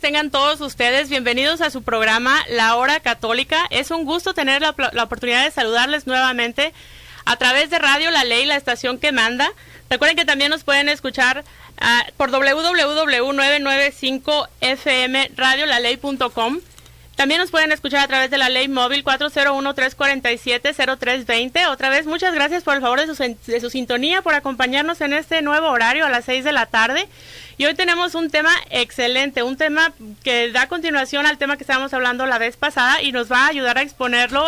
tengan todos ustedes. Bienvenidos a su programa La Hora Católica. Es un gusto tener la oportunidad de saludarles nuevamente a través de Radio La Ley, la estación que manda. Recuerden que también nos pueden escuchar por www.995fmradiolaley.com. También nos pueden escuchar a través de la ley móvil 401-347-0320. Otra vez, muchas gracias por el favor de su sintonía, por acompañarnos en este nuevo horario a las 6 de la tarde. Y hoy tenemos un tema excelente, un tema que da continuación al tema que estábamos hablando la vez pasada y nos va a ayudar a exponerlo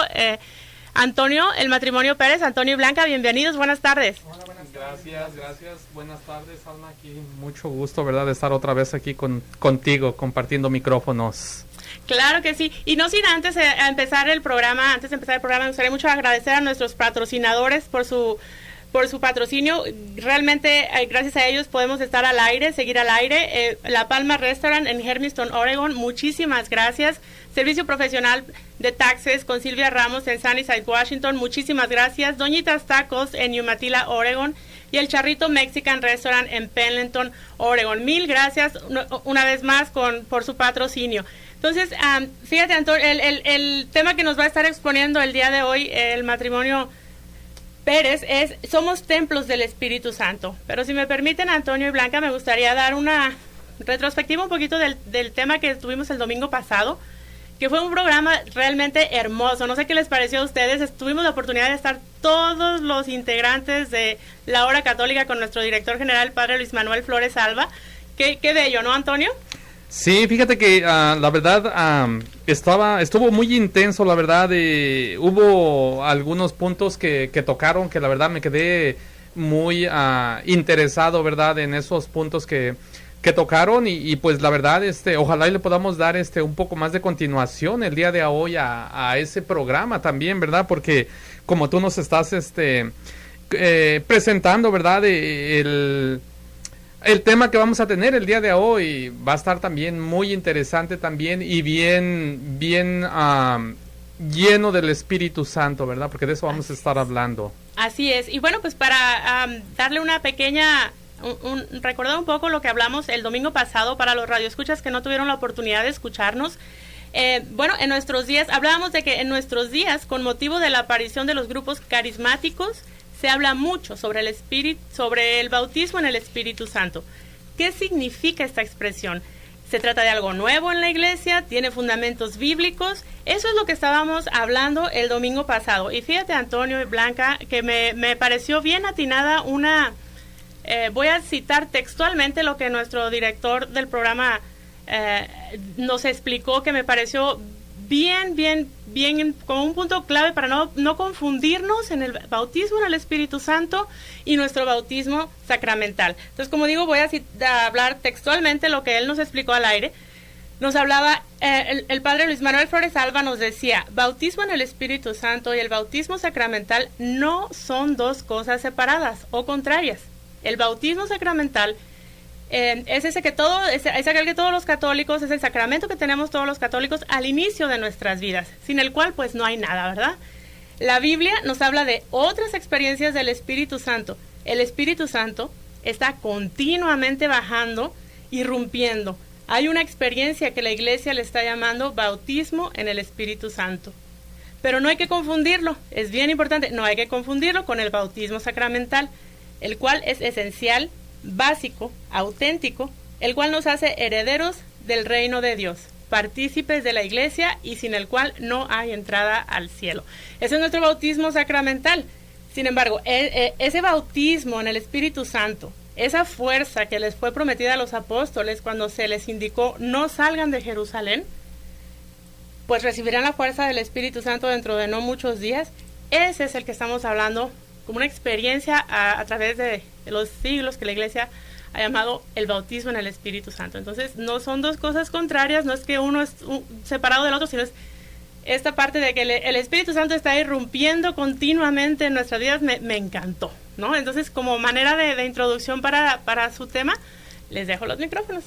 Antonio, el matrimonio Pérez. Antonio y Blanca, bienvenidos, buenas tardes. Hola, buenas tardes. Gracias. Buenas tardes, Alma, aquí. Mucho gusto, ¿verdad?, de estar otra vez aquí contigo, compartiendo micrófonos. Claro que sí, y no sin antes empezar el programa, me gustaría mucho agradecer a nuestros patrocinadores por su patrocinio. Realmente gracias a ellos podemos estar al aire, seguir al aire. La Palma Restaurant en Hermiston, Oregon, muchísimas gracias. Servicio Profesional de Taxes con Silvia Ramos en Sunnyside, Washington, muchísimas gracias. Doñitas Tacos en Umatilla, Oregon, y el Charrito Mexican Restaurant en Pendleton, Oregon. Mil gracias una vez más por su patrocinio. Entonces, fíjate, Antonio, el tema que nos va a estar exponiendo el día de hoy, el matrimonio Pérez, es somos templos del Espíritu Santo. Pero si me permiten, Antonio y Blanca, me gustaría dar una retrospectiva un poquito del tema que tuvimos el domingo pasado, que fue un programa realmente hermoso. No sé qué les pareció a ustedes. Tuvimos la oportunidad de estar todos los integrantes de La Hora Católica con nuestro director general, Padre Luis Manuel Flores Alba. Qué bello, ¿no, Antonio? Sí, fíjate que la verdad estuvo muy intenso, la verdad. Hubo algunos puntos que tocaron que la verdad me quedé muy interesado, ¿verdad?, en esos puntos que tocaron y pues la verdad ojalá y le podamos dar un poco más de continuación el día de hoy a ese programa también, ¿verdad? Porque como tú nos estás presentando, ¿verdad?, el tema que vamos a tener el día de hoy va a estar también muy interesante también y bien lleno del Espíritu Santo, ¿verdad? Porque de eso vamos a estar hablando. Así es. Y bueno, pues para darle una pequeña, recordar un poco lo que hablamos el domingo pasado para los radioescuchas que no tuvieron la oportunidad de escucharnos. Bueno, en nuestros días, hablábamos de que en nuestros días, con motivo de la aparición de los grupos carismáticos, se habla mucho sobre el bautismo en el Espíritu Santo. ¿Qué significa esta expresión? ¿Se trata de algo nuevo en la iglesia? ¿Tiene fundamentos bíblicos? Eso es lo que estábamos hablando el domingo pasado. Y fíjate, Antonio y Blanca, que me pareció bien atinada voy a citar textualmente lo que nuestro director del programa nos explicó, que me pareció bien, como un punto clave para no confundirnos en el bautismo en el Espíritu Santo y nuestro bautismo sacramental. Entonces, como digo, voy a hablar textualmente lo que él nos explicó al aire. Nos hablaba, el padre Luis Manuel Flores Alba nos decía, bautismo en el Espíritu Santo y el bautismo sacramental no son dos cosas separadas o contrarias. El bautismo sacramental es aquel que todos los católicos, es el sacramento que tenemos todos los católicos al inicio de nuestras vidas, sin el cual pues no hay nada, ¿verdad? La Biblia nos habla de otras experiencias del Espíritu Santo. El Espíritu Santo está continuamente bajando, irrumpiendo. Hay una experiencia que la iglesia le está llamando bautismo en el Espíritu Santo. Pero no hay que confundirlo, es bien importante, no hay que confundirlo con el bautismo sacramental, el cual es esencial, básico, auténtico, el cual nos hace herederos del reino de Dios, partícipes de la iglesia y sin el cual no hay entrada al cielo. Ese es nuestro bautismo sacramental. Sin embargo, ese bautismo en el Espíritu Santo, esa fuerza que les fue prometida a los apóstoles cuando se les indicó no salgan de Jerusalén, pues recibirán la fuerza del Espíritu Santo dentro de no muchos días. Ese es el que estamos hablando como una experiencia a través de los siglos que la iglesia ha llamado el bautismo en el Espíritu Santo. Entonces, no son dos cosas contrarias, no es que uno es separado del otro, sino es esta parte de que el Espíritu Santo está irrumpiendo continuamente en nuestras vidas. Me encantó, ¿no? Entonces, como manera de introducción para su tema, les dejo los micrófonos.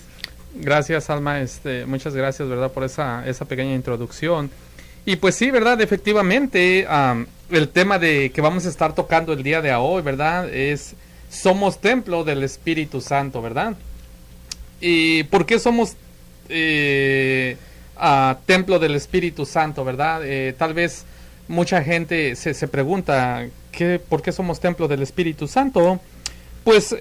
Gracias, Alma, muchas gracias, ¿verdad?, por esa pequeña introducción. Y pues sí, ¿verdad?, efectivamente, el tema que vamos a estar tocando el día de hoy, ¿verdad?, somos templo del Espíritu Santo, ¿verdad? ¿Y por qué somos templo del Espíritu Santo, ¿verdad? Tal vez mucha gente se pregunta, ¿por qué somos templo del Espíritu Santo? Pues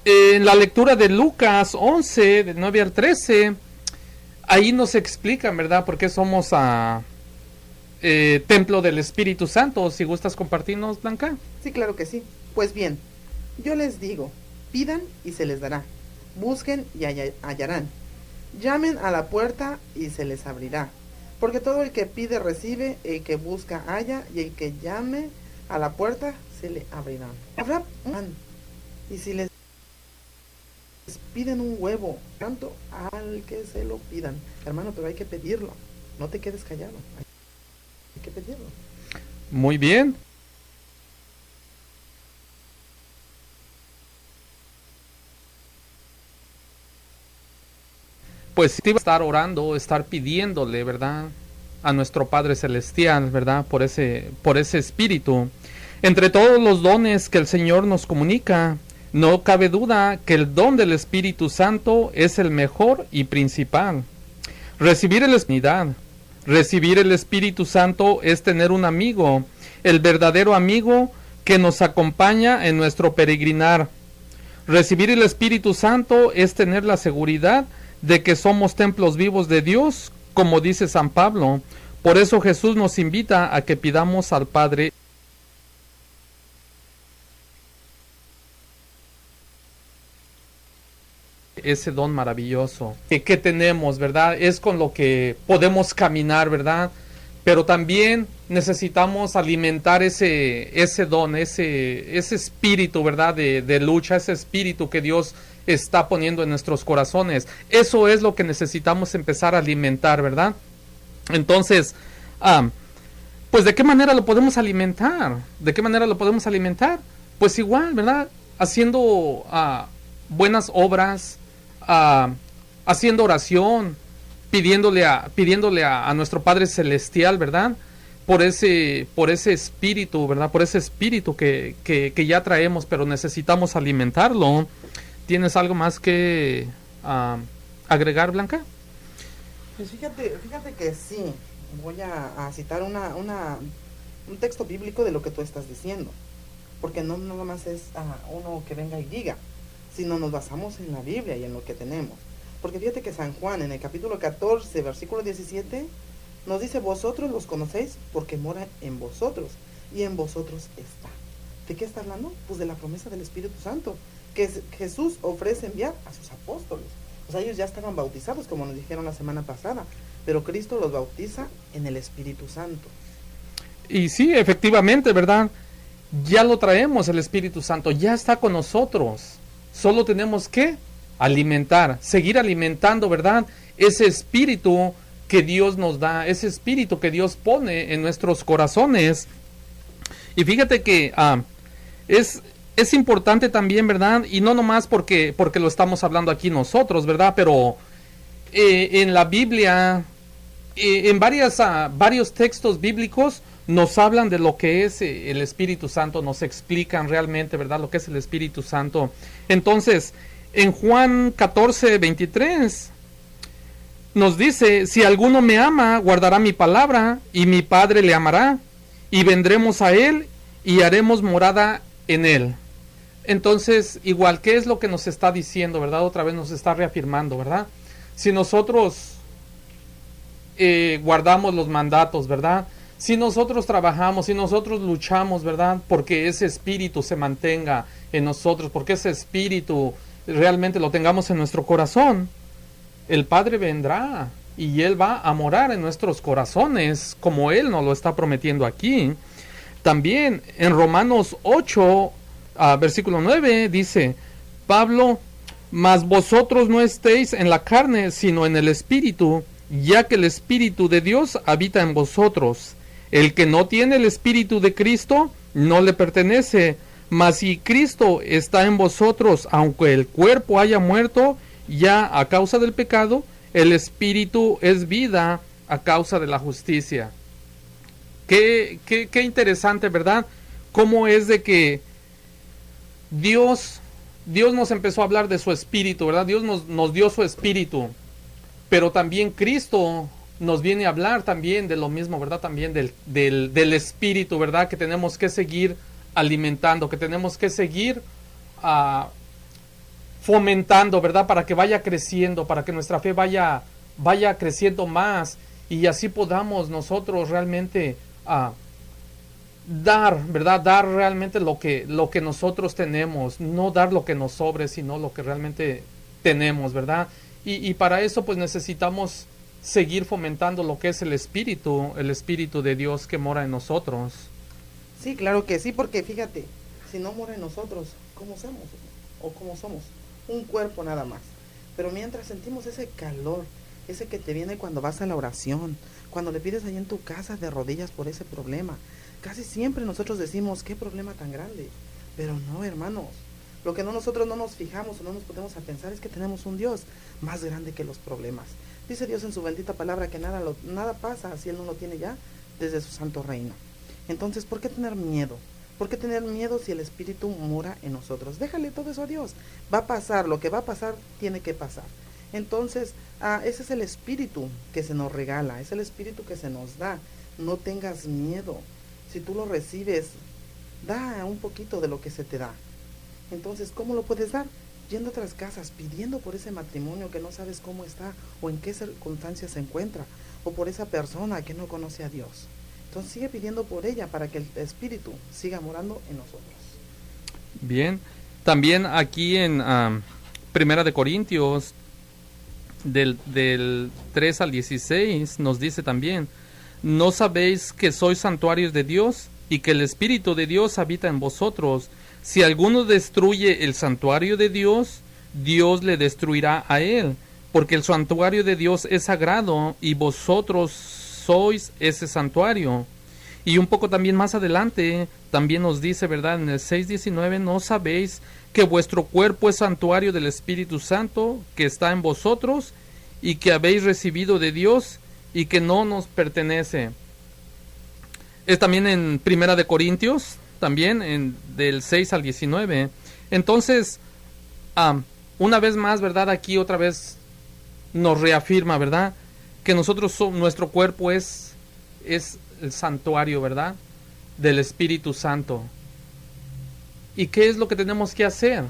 en la lectura de Lucas 11, del 9 al 13, ahí nos explican, ¿verdad?, por qué somos templo del Espíritu Santo. Si gustas compartirnos, Blanca. Sí, claro que sí. Pues bien, yo les digo, pidan y se les dará, busquen y hallarán, llamen a la puerta y se les abrirá. Porque todo el que pide recibe, el que busca halla, y el que llame a la puerta se le abrirá. Habrá pan, y si les piden un huevo, tanto al que se lo pidan. Hermano, pero hay que pedirlo, no te quedes callado, hay que pedirlo. Muy bien. Pues sí, estar orando, estar pidiéndole, ¿verdad?, a nuestro Padre Celestial, ¿verdad?, por ese espíritu. Entre todos los dones que el Señor nos comunica, no cabe duda que el don del Espíritu Santo es el mejor y principal. Recibir el Espíritu Santo es tener un amigo, el verdadero amigo que nos acompaña en nuestro peregrinar. Recibir el Espíritu Santo es tener la seguridad de que somos templos vivos de Dios, como dice San Pablo. Por eso Jesús nos invita a que pidamos al Padre ese don maravilloso que tenemos, ¿verdad? Es con lo que podemos caminar, ¿verdad? Pero también necesitamos alimentar ese don, ese espíritu, ¿verdad?, de lucha, ese espíritu que Dios está poniendo en nuestros corazones. Eso es lo que necesitamos empezar a alimentar, ¿verdad? Entonces, pues ¿de qué manera lo podemos alimentar? ¿De qué manera lo podemos alimentar? Pues igual, ¿verdad? Haciendo buenas obras, haciendo oración, pidiéndole a nuestro Padre Celestial, ¿verdad?, por ese espíritu, ¿verdad?, por ese espíritu que ya traemos, pero necesitamos alimentarlo. ¿Tienes algo más que agregar, Blanca? Pues fíjate que sí, voy a citar un texto bíblico de lo que tú estás diciendo, porque no nada más es uno que venga y diga, sino nos basamos en la Biblia y en lo que tenemos. Porque fíjate que San Juan en el capítulo 14, versículo 17, nos dice, vosotros los conocéis porque mora en vosotros, y en vosotros está. ¿De qué está hablando? Pues de la promesa del Espíritu Santo, que Jesús ofrece enviar a sus apóstoles. O sea, ellos ya estaban bautizados, como nos dijeron la semana pasada, pero Cristo los bautiza en el Espíritu Santo. Y sí, efectivamente, ¿verdad? Ya lo traemos, el Espíritu Santo, ya está con nosotros. Solo tenemos que alimentar, seguir alimentando, ¿verdad?, ese espíritu que Dios nos da, ese espíritu que Dios pone en nuestros corazones. Y fíjate que es importante también, ¿verdad? Y no nomás porque lo estamos hablando aquí nosotros, ¿verdad? Pero en la Biblia, en varios textos bíblicos nos hablan de lo que es el Espíritu Santo, nos explican realmente, ¿verdad?, lo que es el Espíritu Santo. Entonces, en Juan 14, 23, nos dice, si alguno me ama, guardará mi palabra, y mi Padre le amará, y vendremos a él, y haremos morada en él. Entonces, igual, ¿qué es lo que nos está diciendo, verdad? Otra vez nos está reafirmando, ¿verdad? Si nosotros guardamos los mandatos, ¿verdad?, si nosotros trabajamos, si nosotros luchamos, ¿verdad?, porque ese espíritu se mantenga en nosotros, porque ese espíritu realmente lo tengamos en nuestro corazón, el Padre vendrá y Él va a morar en nuestros corazones, como Él nos lo está prometiendo aquí. También en Romanos 8, versículo 9, dice Pablo, mas vosotros no estéis en la carne, sino en el Espíritu, ya que el Espíritu de Dios habita en vosotros. El que no tiene el Espíritu de Cristo no le pertenece, mas si Cristo está en vosotros, aunque el cuerpo haya muerto ya a causa del pecado, el Espíritu es vida a causa de la justicia. Qué interesante, ¿verdad? Cómo es de que Dios nos empezó a hablar de su Espíritu, ¿verdad? Dios nos dio su Espíritu pero también Cristo nos viene a hablar también de lo mismo, ¿verdad? También del espíritu, ¿verdad? Que tenemos que seguir alimentando, que tenemos que seguir fomentando, ¿verdad? Para que vaya creciendo, para que nuestra fe vaya creciendo más y así podamos nosotros realmente dar, ¿verdad? Dar realmente lo que nosotros tenemos, no dar lo que nos sobre, sino lo que realmente tenemos, ¿verdad? Y para eso pues necesitamos seguir fomentando lo que es el Espíritu de Dios que mora en nosotros. Sí, claro que sí, porque fíjate, si no mora en nosotros, ¿cómo somos? ¿O cómo somos? Un cuerpo nada más. Pero mientras sentimos ese calor, ese que te viene cuando vas a la oración, cuando le pides ahí en tu casa de rodillas por ese problema, casi siempre nosotros decimos, ¿qué problema tan grande? Pero no, hermanos, lo que nosotros no nos fijamos o no nos ponemos a pensar es que tenemos un Dios más grande que los problemas. Dice Dios en su bendita palabra que nada pasa si Él no lo tiene ya desde su santo reino. Entonces, ¿por qué tener miedo? ¿Por qué tener miedo si el Espíritu mora en nosotros? Déjale todo eso a Dios. Va a pasar, lo que va a pasar, tiene que pasar. Entonces, ese es el Espíritu que se nos regala, es el Espíritu que se nos da. No tengas miedo. Si tú lo recibes, da un poquito de lo que se te da. Entonces, ¿cómo lo puedes dar? Yendo a otras casas, pidiendo por ese matrimonio que no sabes cómo está o en qué circunstancias se encuentra, o por esa persona que no conoce a Dios. Entonces sigue pidiendo por ella para que el Espíritu siga morando en nosotros. Bien, también aquí en Primera de Corintios del 3 al 16 nos dice también: ¿no sabéis que sois santuarios de Dios y que el Espíritu de Dios habita en vosotros? Si alguno destruye el santuario de Dios, Dios le destruirá a él, porque el santuario de Dios es sagrado y vosotros sois ese santuario. Y un poco también más adelante, también nos dice, ¿verdad? En el 6:19, ¿no sabéis que vuestro cuerpo es santuario del Espíritu Santo que está en vosotros y que habéis recibido de Dios y que no nos pertenece? Es también en Primera de Corintios, también del 6 al 19. Entonces, una vez más, ¿verdad? Aquí otra vez nos reafirma, ¿verdad? Que nuestro cuerpo es el santuario, ¿verdad? Del Espíritu Santo. ¿Y qué es lo que tenemos que hacer?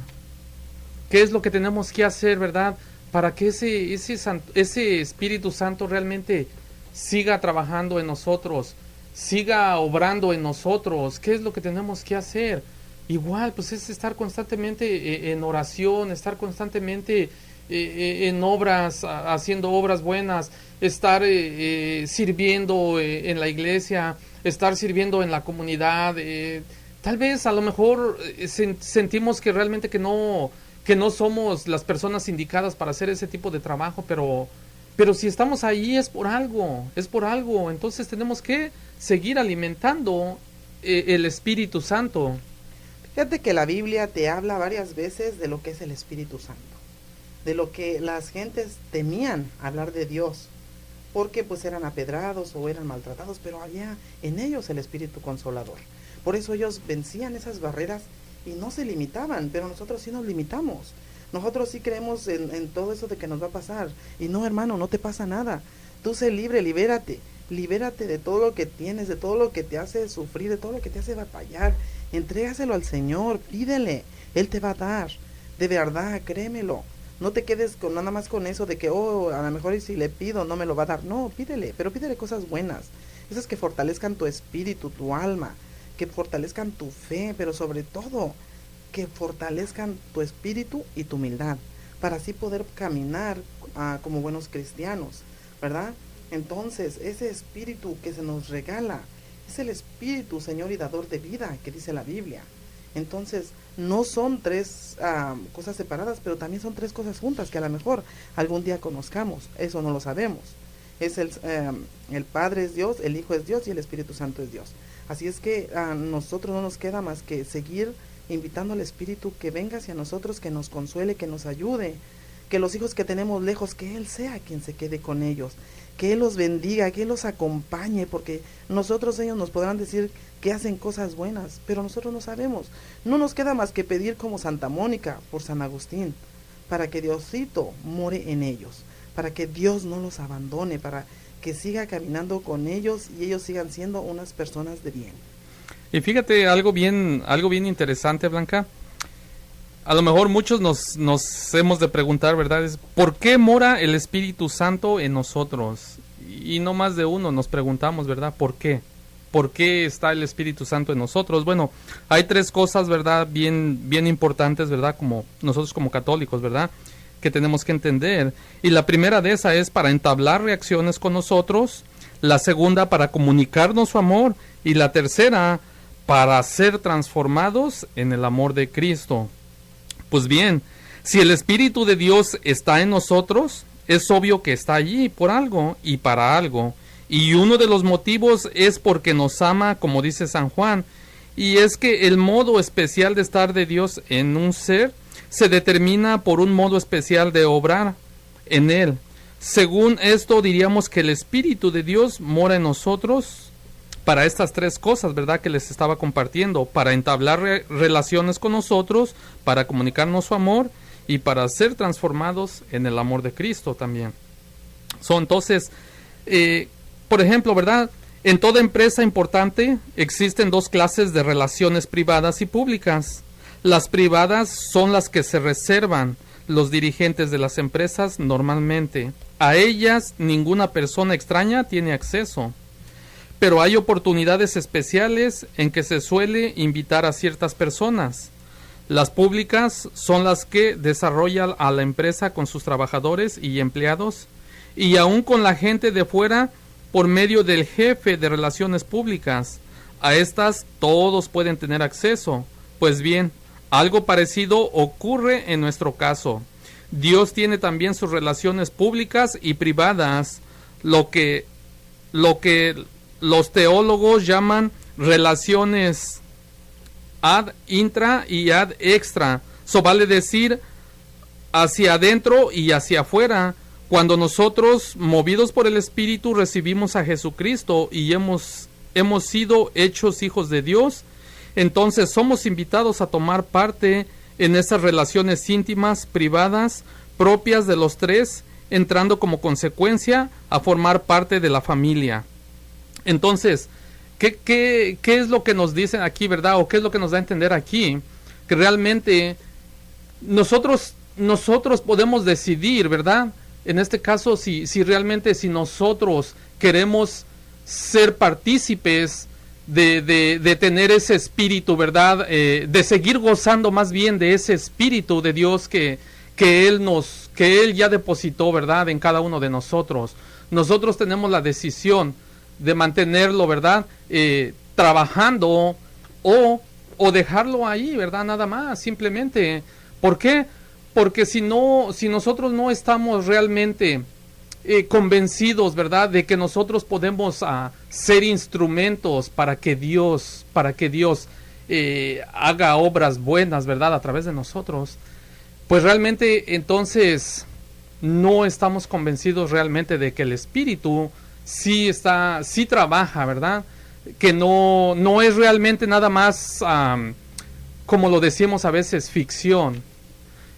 ¿Qué es lo que tenemos que hacer, verdad? Para que ese Espíritu Santo realmente siga trabajando en nosotros, siga obrando en nosotros. ¿Qué es lo que tenemos que hacer? Igual, pues es estar constantemente en oración, estar constantemente en obras, haciendo obras buenas, estar sirviendo en la iglesia, estar sirviendo en la comunidad. Tal vez a lo mejor sentimos que realmente que no somos las personas indicadas para hacer ese tipo de trabajo, pero si estamos ahí es por algo, entonces tenemos que seguir alimentando el Espíritu Santo. Fíjate que la Biblia te habla varias veces de lo que es el Espíritu Santo, de lo que las gentes temían hablar de Dios, porque pues eran apedrados o eran maltratados, pero había en ellos el Espíritu Consolador. Por eso ellos vencían esas barreras y no se limitaban, pero nosotros sí nos limitamos. Nosotros sí creemos en todo eso de que nos va a pasar. Y no, hermano, no te pasa nada. Tú sé libre, libérate de todo lo que tienes, de todo lo que te hace sufrir, de todo lo que te hace batallar. Entrégaselo al Señor, pídele, Él te va a dar. De verdad, créemelo. No te quedes nada más con eso de que, a lo mejor si le pido no me lo va a dar. No, pídele, pero pídele cosas buenas. Esas que fortalezcan tu espíritu, tu alma, que fortalezcan tu fe, pero sobre todo que fortalezcan tu espíritu y tu humildad, para así poder caminar como buenos cristianos, ¿verdad? Entonces, ese espíritu que se nos regala es el espíritu, Señor, y dador de vida, que dice la Biblia. Entonces, no son tres cosas separadas, pero también son tres cosas juntas que a lo mejor algún día conozcamos. Eso no lo sabemos. Es el Padre es Dios, el Hijo es Dios y el Espíritu Santo es Dios. Así es que a nosotros no nos queda más que seguir invitando al Espíritu que venga hacia nosotros, que nos consuele, que nos ayude, que los hijos que tenemos lejos, que Él sea quien se quede con ellos, que Él los bendiga, que Él los acompañe, porque ellos nos podrán decir que hacen cosas buenas, pero nosotros no sabemos. No nos queda más que pedir como Santa Mónica por San Agustín, para que Diosito more en ellos, para que Dios no los abandone, para que siga caminando con ellos y ellos sigan siendo unas personas de bien. Y fíjate, algo bien interesante, Blanca. A lo mejor muchos nos hemos de preguntar, ¿verdad? ¿Por qué mora el Espíritu Santo en nosotros? Y no más de uno nos preguntamos, ¿verdad? ¿Por qué? ¿Por qué está el Espíritu Santo en nosotros? Bueno, hay tres cosas, ¿verdad? Bien importantes, ¿verdad? Como nosotros como católicos, ¿verdad? Que tenemos que entender. Y la primera de esas es para entablar reacciones con nosotros. La segunda, para comunicarnos su amor. Y la tercera, para ser transformados en el amor de Cristo. Pues bien, si el Espíritu de Dios está en nosotros, es obvio que está allí por algo y para algo. Y uno de los motivos es porque nos ama, como dice San Juan. Y es que el modo especial de estar de Dios en un ser se determina por un modo especial de obrar en él. Según esto, diríamos que el Espíritu de Dios mora en nosotros para estas tres cosas, ¿verdad? Que les estaba compartiendo, para entablar relaciones con nosotros, para comunicarnos su amor y para ser transformados en el amor de Cristo también. Entonces, por ejemplo, ¿verdad? En toda empresa importante existen dos clases de relaciones privadas y públicas. Las privadas son las que se reservan los dirigentes de las empresas normalmente. A ellas ninguna persona extraña tiene acceso. Pero hay oportunidades especiales en que se suele invitar a ciertas personas. Las públicas son las que desarrollan a la empresa con sus trabajadores y empleados, y aún con la gente de fuera por medio del jefe de relaciones públicas. A estas todos pueden tener acceso. Pues bien, algo parecido ocurre en nuestro caso. Dios tiene también sus relaciones públicas y privadas, lo que los teólogos llaman relaciones ad intra y ad extra. Eso vale decir hacia adentro y hacia afuera. Cuando nosotros, movidos por el Espíritu, recibimos a Jesucristo y hemos sido hechos hijos de Dios, entonces somos invitados a tomar parte en esas relaciones íntimas, privadas, propias de los tres, entrando como consecuencia a formar parte de la familia. Entonces, ¿qué es lo que nos dicen aquí, verdad? ¿O qué es lo que nos da a entender aquí? Que realmente nosotros podemos decidir, ¿verdad? En este caso, si realmente nosotros queremos ser partícipes de tener ese espíritu, ¿verdad? De seguir gozando más bien de ese espíritu de Dios que Él ya depositó, ¿verdad? En cada uno de nosotros. Nosotros tenemos la decisión de mantenerlo, ¿verdad? Trabajando o dejarlo ahí, ¿verdad? Nada más, simplemente. ¿Por qué? Porque si nosotros no estamos realmente convencidos, ¿verdad? De que nosotros podemos ser instrumentos para que Dios haga obras buenas, ¿verdad? A través de nosotros, pues realmente entonces no estamos convencidos realmente de que el Espíritu sí trabaja, ¿verdad? Que no es realmente nada más, como lo decimos a veces, ficción.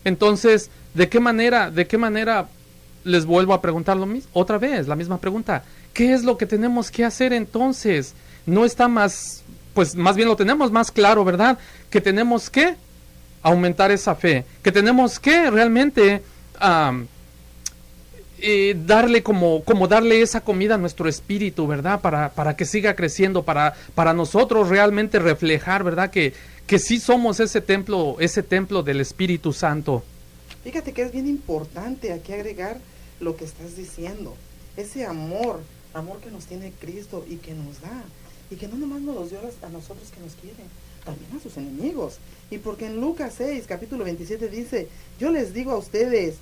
Entonces, ¿de qué manera les vuelvo a preguntar otra vez, la misma pregunta? ¿Qué es lo que tenemos que hacer entonces? No está más, pues más bien lo tenemos más claro, ¿verdad? Que tenemos que aumentar esa fe, que tenemos que realmente darle esa comida a nuestro espíritu, ¿verdad? Para que siga creciendo, para nosotros realmente reflejar, ¿verdad? Que sí somos ese templo del Espíritu Santo. Fíjate que es bien importante aquí agregar lo que estás diciendo. Ese amor que nos tiene Cristo y que nos da. Y que no nomás nos los dio a nosotros que nos quieren, también a sus enemigos. Y porque en Lucas 6, capítulo 27 dice: yo les digo a ustedes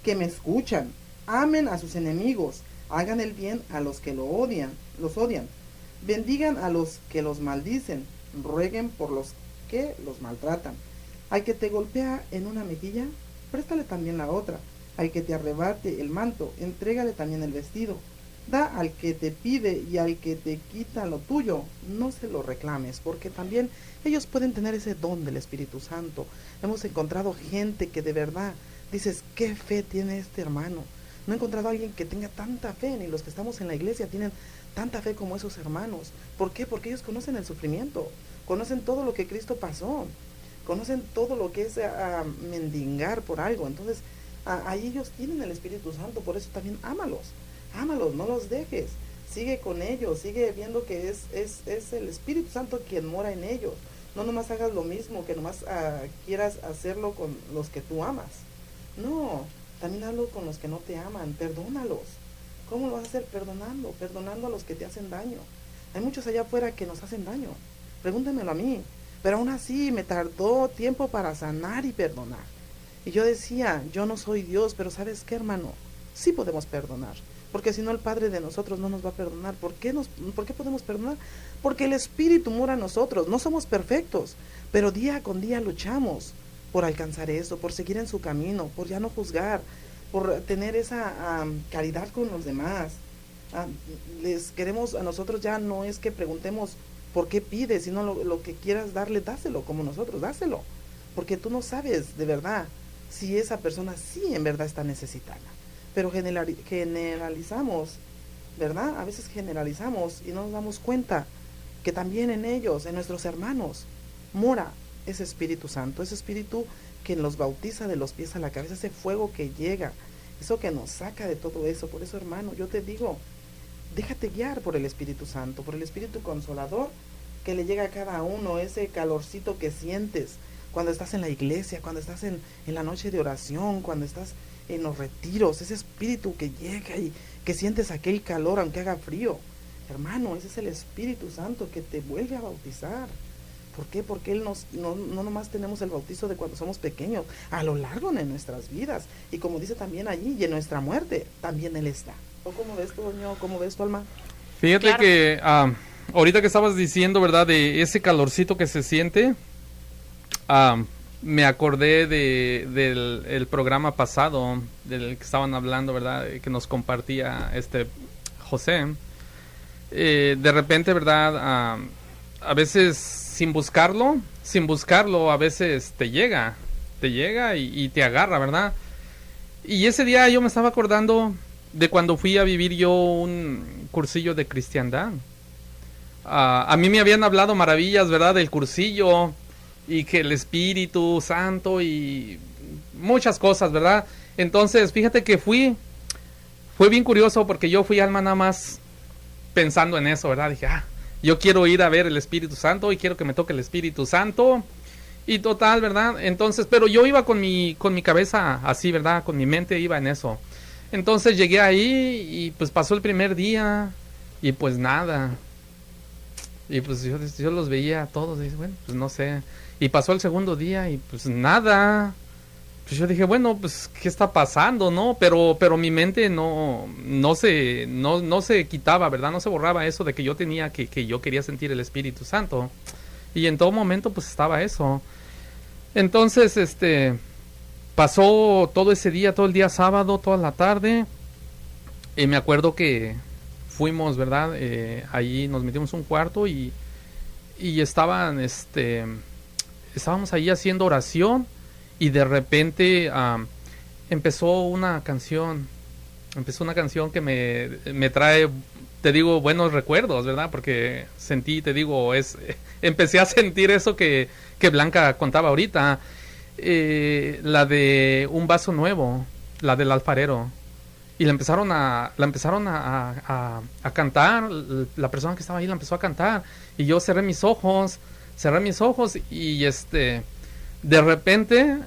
que me escuchan, amen a sus enemigos, hagan el bien a los que los odian, bendigan a los que los maldicen, rueguen por los que los maltratan. Al que te golpea en una mejilla, préstale también la otra. Al que te arrebate el manto, entrégale también el vestido. Da al que te pide y al que te quita lo tuyo, no se lo reclames, porque también ellos pueden tener ese don del Espíritu Santo. Hemos encontrado gente que de verdad dices: qué fe tiene este hermano. No he encontrado a alguien que tenga tanta fe, ni los que estamos en la iglesia tienen tanta fe como esos hermanos. ¿Por qué? Porque ellos conocen el sufrimiento, conocen todo lo que Cristo pasó, conocen todo lo que es mendigar por algo. Entonces, ahí ellos tienen el Espíritu Santo, por eso también ámalos, no los dejes. Sigue con ellos, sigue viendo que es el Espíritu Santo quien mora en ellos. No nomás hagas lo mismo, que nomás quieras hacerlo con los que tú amas. No, también hazlo con los que no te aman, perdónalos. ¿Cómo lo vas a hacer? Perdonando a los que te hacen daño. Hay muchos allá afuera que nos hacen daño, pregúntemelo a mí. Pero aún así me tardó tiempo para sanar y perdonar. Y yo decía, yo no soy Dios, pero ¿sabes qué, hermano? Sí podemos perdonar. Porque si no, el Padre de nosotros no nos va a perdonar. ¿Por qué podemos perdonar? Porque el Espíritu mora en nosotros. No somos perfectos, pero día con día luchamos por alcanzar eso, por seguir en su camino, por ya no juzgar, por tener esa caridad con los demás. Les queremos, a nosotros ya no es que preguntemos por qué pides, sino lo que quieras darle, dáselo, como nosotros, dáselo. Porque tú no sabes de verdad si esa persona sí en verdad está necesitada. Pero generalizamos, ¿verdad? A veces generalizamos y no nos damos cuenta que también en ellos, en nuestros hermanos, mora ese Espíritu Santo, ese Espíritu que nos bautiza de los pies a la cabeza, ese fuego que llega, eso que nos saca de todo eso. Por eso, hermano, yo te digo, déjate guiar por el Espíritu Santo, por el Espíritu Consolador que le llega a cada uno, ese calorcito que sientes cuando estás en la iglesia, cuando estás en la noche de oración, cuando estás en los retiros, ese espíritu que llega y que sientes aquel calor aunque haga frío. Hermano, ese es el Espíritu Santo que te vuelve a bautizar. ¿Por qué? Porque Él no nomás tenemos el bautizo de cuando somos pequeños, a lo largo de nuestras vidas. Y como dice también allí, y en nuestra muerte, también Él está. ¿O cómo ves tú, Doño? ¿Cómo ves tu alma? Fíjate claro. Que ahorita que estabas diciendo, ¿verdad? De ese calorcito que se siente, me acordé del programa pasado, del que estaban hablando, ¿verdad? Que nos compartía José. De repente, ¿verdad? A veces sin buscarlo, a veces te llega y te agarra, ¿verdad? Y ese día yo me estaba acordando de cuando fui a vivir yo un cursillo de cristiandad. A mí me habían hablado maravillas, ¿verdad? Del cursillo y que el Espíritu Santo y muchas cosas, ¿verdad? Entonces, fíjate que fue bien curioso porque yo fui alma nada más pensando en eso, ¿verdad? Dije, yo quiero ir a ver el Espíritu Santo y quiero que me toque el Espíritu Santo. Y total, ¿verdad? Entonces, pero yo iba con mi cabeza así, ¿verdad? Con mi mente iba en eso. Entonces llegué ahí y pues pasó el primer día y pues nada. Y pues yo los veía a todos y bueno, pues no sé. Y pasó el segundo día y pues nada. Pues yo dije, bueno, pues ¿qué está pasando, no? Pero mi mente no se quitaba, ¿verdad? No se borraba eso de que yo tenía que yo quería sentir el Espíritu Santo. Y en todo momento pues estaba eso. Entonces, pasó todo ese día, todo el día sábado, toda la tarde. Y me acuerdo que fuimos, ¿verdad? Ahí nos metimos un cuarto y estábamos ahí haciendo oración. Y de repente empezó una canción que me trae, te digo, buenos recuerdos, ¿verdad? Porque sentí, te digo, empecé a sentir eso que Blanca contaba ahorita, la de Un Vaso Nuevo, la del alfarero. Y la empezaron a cantar, la persona que estaba ahí la empezó a cantar. Y yo cerré mis ojos y de repente,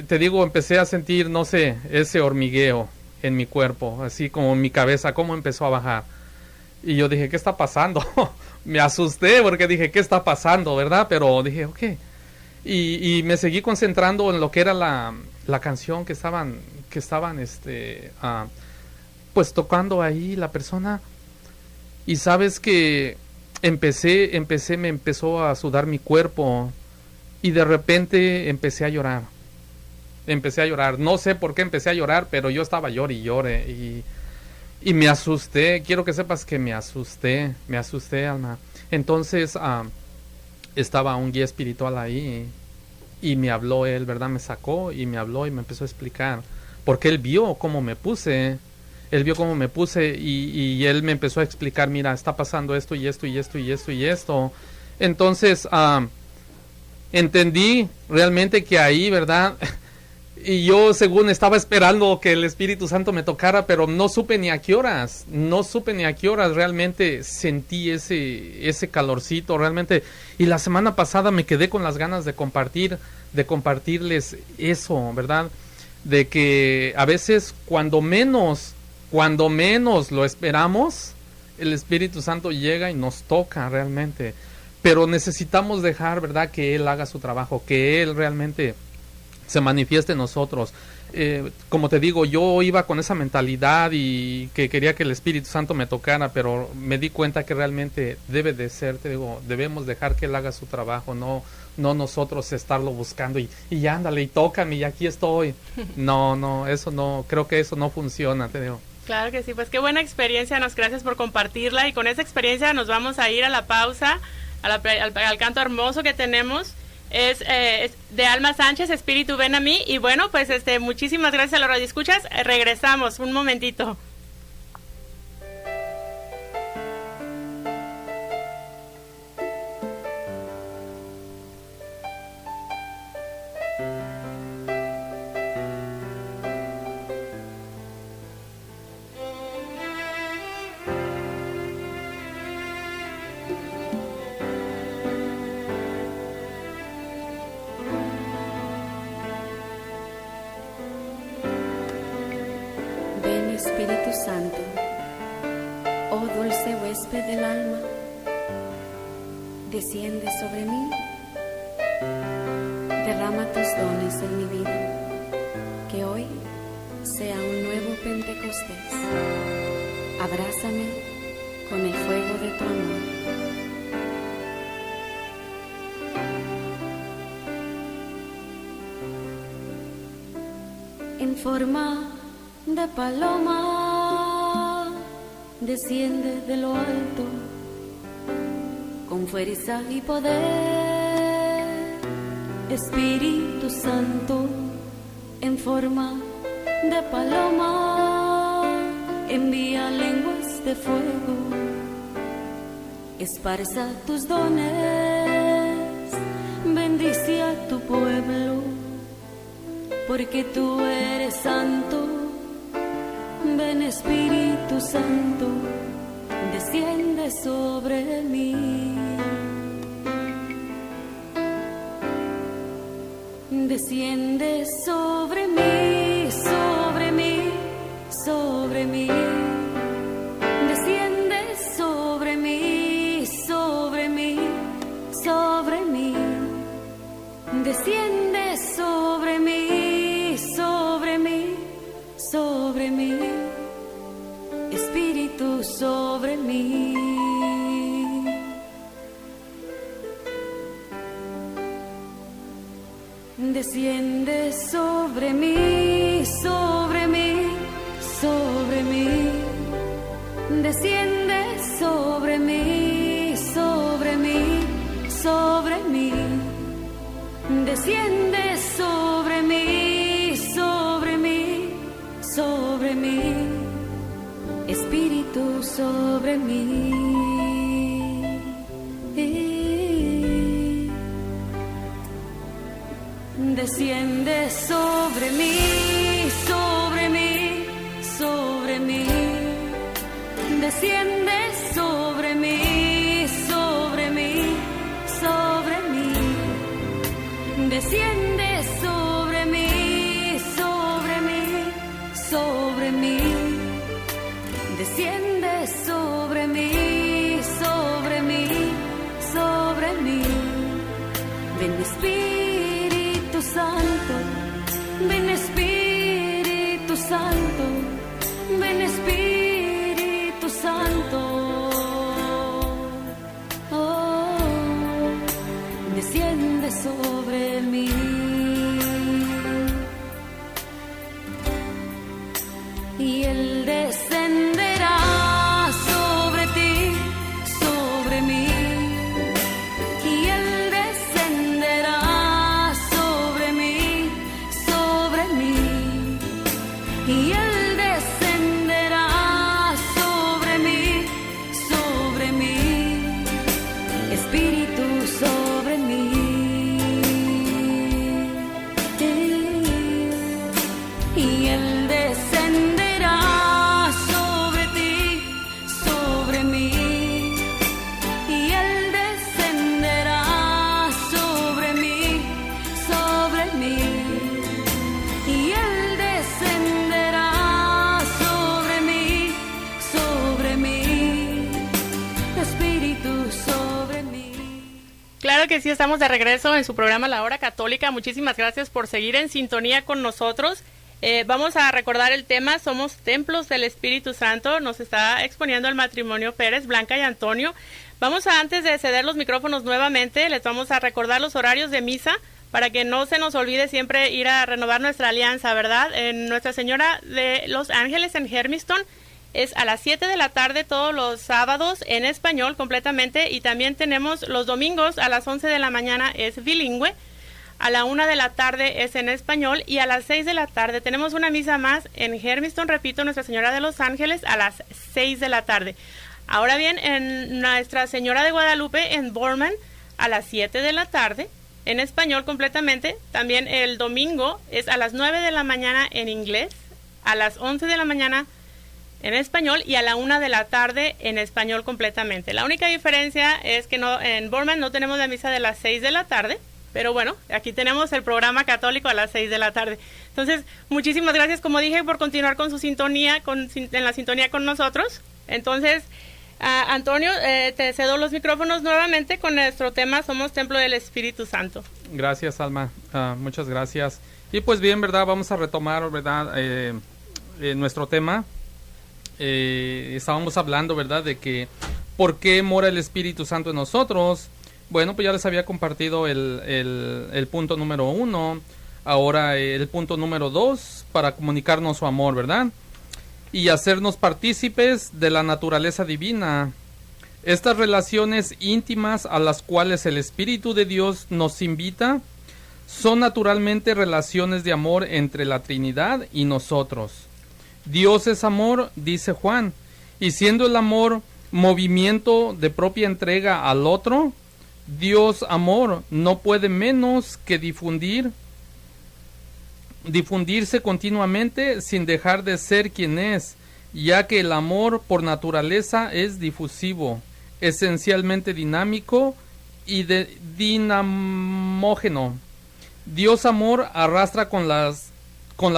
te digo, empecé a sentir, no sé, ese hormigueo en mi cuerpo, así como en mi cabeza, cómo empezó a bajar. Y yo dije, ¿qué está pasando? Me asusté porque dije, ¿qué está pasando, verdad? Pero dije, ok. Y me seguí concentrando en lo que era la canción que estaban pues tocando ahí la persona. Y sabes que me empezó a sudar mi cuerpo. Y de repente empecé a llorar. No sé por qué empecé a llorar, pero yo estaba llore y llore. Y me asusté. Quiero que sepas que me asusté, alma. Entonces estaba un guía espiritual ahí. Y me habló él, ¿verdad? Me sacó y me habló y me empezó a explicar. Porque él vio cómo me puse. Él vio cómo me puse y él me empezó a explicar, mira, está pasando esto y esto y esto y esto y esto. Entonces, entendí realmente que ahí, ¿verdad? Y yo según estaba esperando que el Espíritu Santo me tocara, pero no supe ni a qué horas, realmente sentí ese calorcito, realmente. Y la semana pasada me quedé con las ganas de compartirles eso, ¿verdad? De que a veces cuando menos lo esperamos, el Espíritu Santo llega y nos toca realmente. Pero necesitamos dejar, ¿verdad?, que Él haga su trabajo, que Él realmente se manifieste en nosotros. Como te digo, yo iba con esa mentalidad y que quería que el Espíritu Santo me tocara, pero me di cuenta que realmente debe de ser, te digo, debemos dejar que Él haga su trabajo, no nosotros estarlo buscando y ándale y tócame y aquí estoy. No, eso no, creo que eso no funciona, te digo. Claro que sí, pues qué buena experiencia, gracias por compartirla, y con esa experiencia nos vamos a ir a la pausa, al canto hermoso que tenemos. Es de Alma Sánchez, Espíritu ven a mí. Y bueno, pues muchísimas gracias a los radioescuchas. Regresamos un momentito. Espíritu Santo, oh dulce huésped del alma, desciende sobre mí, derrama tus dones en mi vida, que hoy sea un nuevo Pentecostés. Abrázame con el fuego de tu amor. En forma de paloma desciende de lo alto con fuerza y poder. Espíritu Santo, en forma de paloma envía lenguas de fuego, esparza tus dones, bendice a tu pueblo, porque tú eres santo. Ven Espíritu Santo, desciende sobre mí. Desciende sobre mí, sobre mí, sobre mí. Desciende sobre mí, sobre mí, sobre mí. Desciende sobre mí, sobre mí, sobre mí. Espíritu sobre mí. Desciende sobre mí, sobre mí, sobre mí. Desciende sobre mí, sobre mí, sobre mí. Desciende sobre mí, sobre mí, sobre mí. Espíritu sobre mí. Desciende sobre mí, sobre mí, sobre mí. Desciende sobre mí, sobre mí, sobre mí. Desciende sobre mí, sobre mí, sobre mí. Desciende sobre mí, sobre mí, sobre mí. Ven Espíritu Santo, ven Espíritu Santo, ven Espíritu Santo. Oh, desciende sobre mí. Y Él descenderá sobre ti, sobre mí. Y Él descenderá sobre mí, sobre mí. Y Él descenderá que sí, estamos de regreso en su programa La Hora Católica. Muchísimas gracias por seguir en sintonía con nosotros. Vamos a recordar el tema, somos templos del Espíritu Santo. Nos está exponiendo el matrimonio Pérez, Blanca y Antonio. Vamos a, antes de ceder los micrófonos nuevamente, les vamos a recordar los horarios de misa para que no se nos olvide siempre ir a renovar nuestra alianza, ¿verdad? En Nuestra Señora de los Ángeles en Hermiston es a las 7 de la tarde todos los sábados en español completamente, y también tenemos los domingos a las 11 de la mañana es bilingüe, a la 1 de la tarde es en español, y a las 6 de la tarde tenemos una misa más en Hermiston, repito, Nuestra Señora de los Ángeles a las 6 de la tarde. Ahora bien, en Nuestra Señora de Guadalupe en Bournemouth a las 7 de la tarde en español completamente. También el domingo es a las 9 de la mañana en inglés, a las 11 de la mañana en español y a la 1 de la tarde en español completamente. La única diferencia es que no, en Bournemouth no tenemos la misa de las 6 de la tarde, pero bueno, aquí tenemos el programa católico a las 6 de la tarde. Entonces, muchísimas gracias, como dije, por continuar con su sintonía, en la sintonía con nosotros. Entonces, Antonio, te cedo los micrófonos nuevamente con nuestro tema, somos templo del Espíritu Santo. Gracias, Alma, muchas gracias. Y pues bien, ¿verdad? Vamos a retomar, ¿verdad? Nuestro tema. Estábamos hablando, ¿verdad? De que ¿por qué mora el Espíritu Santo en nosotros? Bueno, pues ya les había compartido el punto número 1. Ahora el punto número 2, para comunicarnos su amor, ¿verdad? Y hacernos partícipes de la naturaleza divina. Estas relaciones íntimas a las cuales el Espíritu de Dios nos invita son naturalmente relaciones de amor entre la Trinidad y nosotros. Dios es amor, dice Juan, y siendo el amor movimiento de propia entrega al otro, Dios amor no puede menos que difundirse continuamente sin dejar de ser quien es, ya que el amor por naturaleza es difusivo, esencialmente dinámico y dinamógeno. Dios amor arrastra con la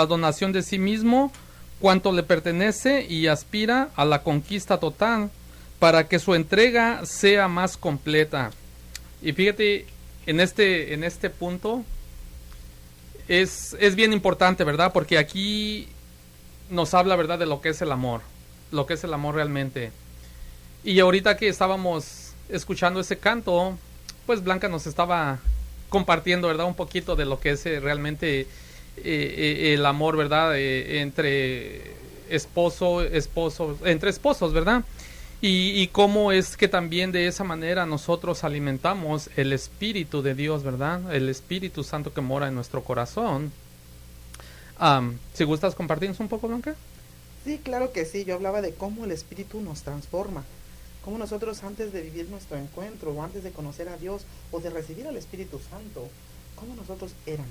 donación de sí mismo cuanto le pertenece y aspira a la conquista total para que su entrega sea más completa. Y fíjate, en este punto es bien importante, ¿verdad? Porque aquí nos habla, ¿verdad?, de lo que es el amor realmente. Y ahorita que estábamos escuchando ese canto, pues Blanca nos estaba compartiendo, ¿verdad?, un poquito de lo que es realmente el amor, ¿verdad?, entre esposos, ¿verdad? Y cómo es que también de esa manera nosotros alimentamos el Espíritu de Dios, ¿verdad? El Espíritu Santo que mora en nuestro corazón. Si gustas compartirnos un poco, Blanca. Sí, claro que sí. Yo hablaba de cómo el Espíritu nos transforma. Cómo nosotros antes de vivir nuestro encuentro, o antes de conocer a Dios, o de recibir al Espíritu Santo, cómo nosotros éramos.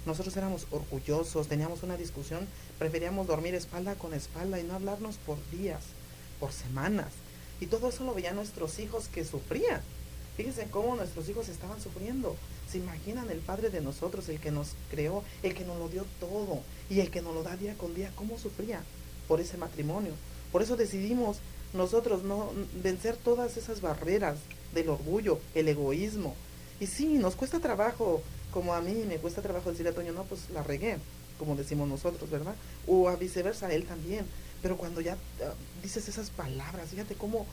Nosotros éramos orgullosos, teníamos una discusión, preferíamos dormir espalda con espalda y no hablarnos por días, por semanas. Y todo eso lo veían nuestros hijos que sufrían. Fíjense cómo nuestros hijos estaban sufriendo. ¿Se imaginan el Padre de nosotros, el que nos creó, el que nos lo dio todo y el que nos lo da día con día, cómo sufría por ese matrimonio? Por eso decidimos nosotros no vencer todas esas barreras del orgullo, el egoísmo. Y sí, nos cuesta trabajo, como a mí me cuesta trabajo decirle a Toño, no, pues la regué, como decimos nosotros, ¿verdad? O a viceversa, a él también. Pero cuando ya dices esas palabras, fíjate cómo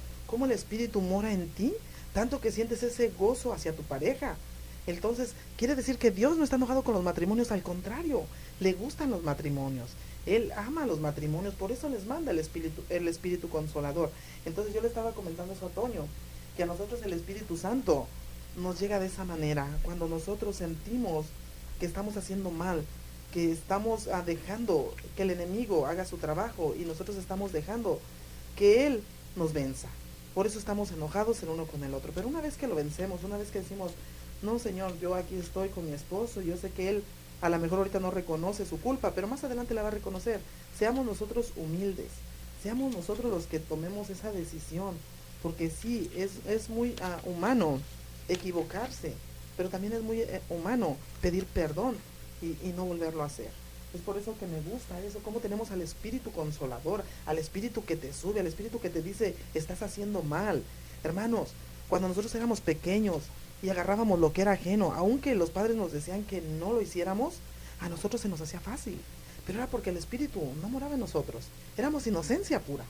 el Espíritu mora en ti, tanto que sientes ese gozo hacia tu pareja. Entonces, quiere decir que Dios no está enojado con los matrimonios, al contrario, le gustan los matrimonios. Él ama los matrimonios, por eso les manda el Espíritu Consolador. Entonces yo le estaba comentando eso a Toño, que a nosotros el Espíritu Santo nos llega de esa manera, cuando nosotros sentimos que estamos haciendo mal, que estamos dejando que el enemigo haga su trabajo y nosotros estamos dejando que él nos venza. Por eso estamos enojados el uno con el otro. Pero una vez que lo vencemos, una vez que decimos, no, Señor, yo aquí estoy con mi esposo, yo sé que él a lo mejor ahorita no reconoce su culpa, pero más adelante la va a reconocer. Seamos nosotros humildes, seamos nosotros los que tomemos esa decisión, porque sí, es muy humano equivocarse, pero también es muy humano pedir perdón y no volverlo a hacer. Es por eso que me gusta eso, cómo tenemos al Espíritu Consolador, al Espíritu que te sube, al Espíritu que te dice, estás haciendo mal. Hermanos, cuando nosotros éramos pequeños, y agarrábamos lo que era ajeno, aunque los padres nos decían que no lo hiciéramos, a nosotros se nos hacía fácil, pero era porque el Espíritu no moraba en nosotros, éramos inocencia pura.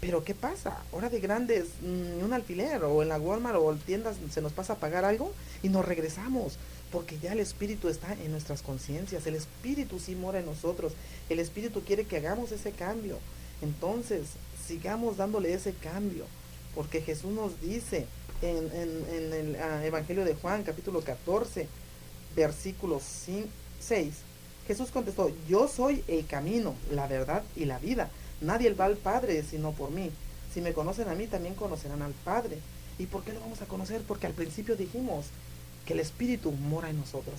Pero ¿qué pasa? Ahora de grandes, un alfiler o en la Walmart o en tiendas se nos pasa a pagar algo y nos regresamos, porque ya el Espíritu está en nuestras conciencias, el Espíritu sí mora en nosotros, el Espíritu quiere que hagamos ese cambio. Entonces, sigamos dándole ese cambio, porque Jesús nos dice en el Evangelio de Juan, capítulo 14, versículo 6, Jesús contestó: yo soy el camino, la verdad y la vida. Nadie va al Padre sino por mí. Si me conocen a mí, también conocerán al Padre. ¿Y por qué lo vamos a conocer? Porque al principio dijimos que el Espíritu mora en nosotros.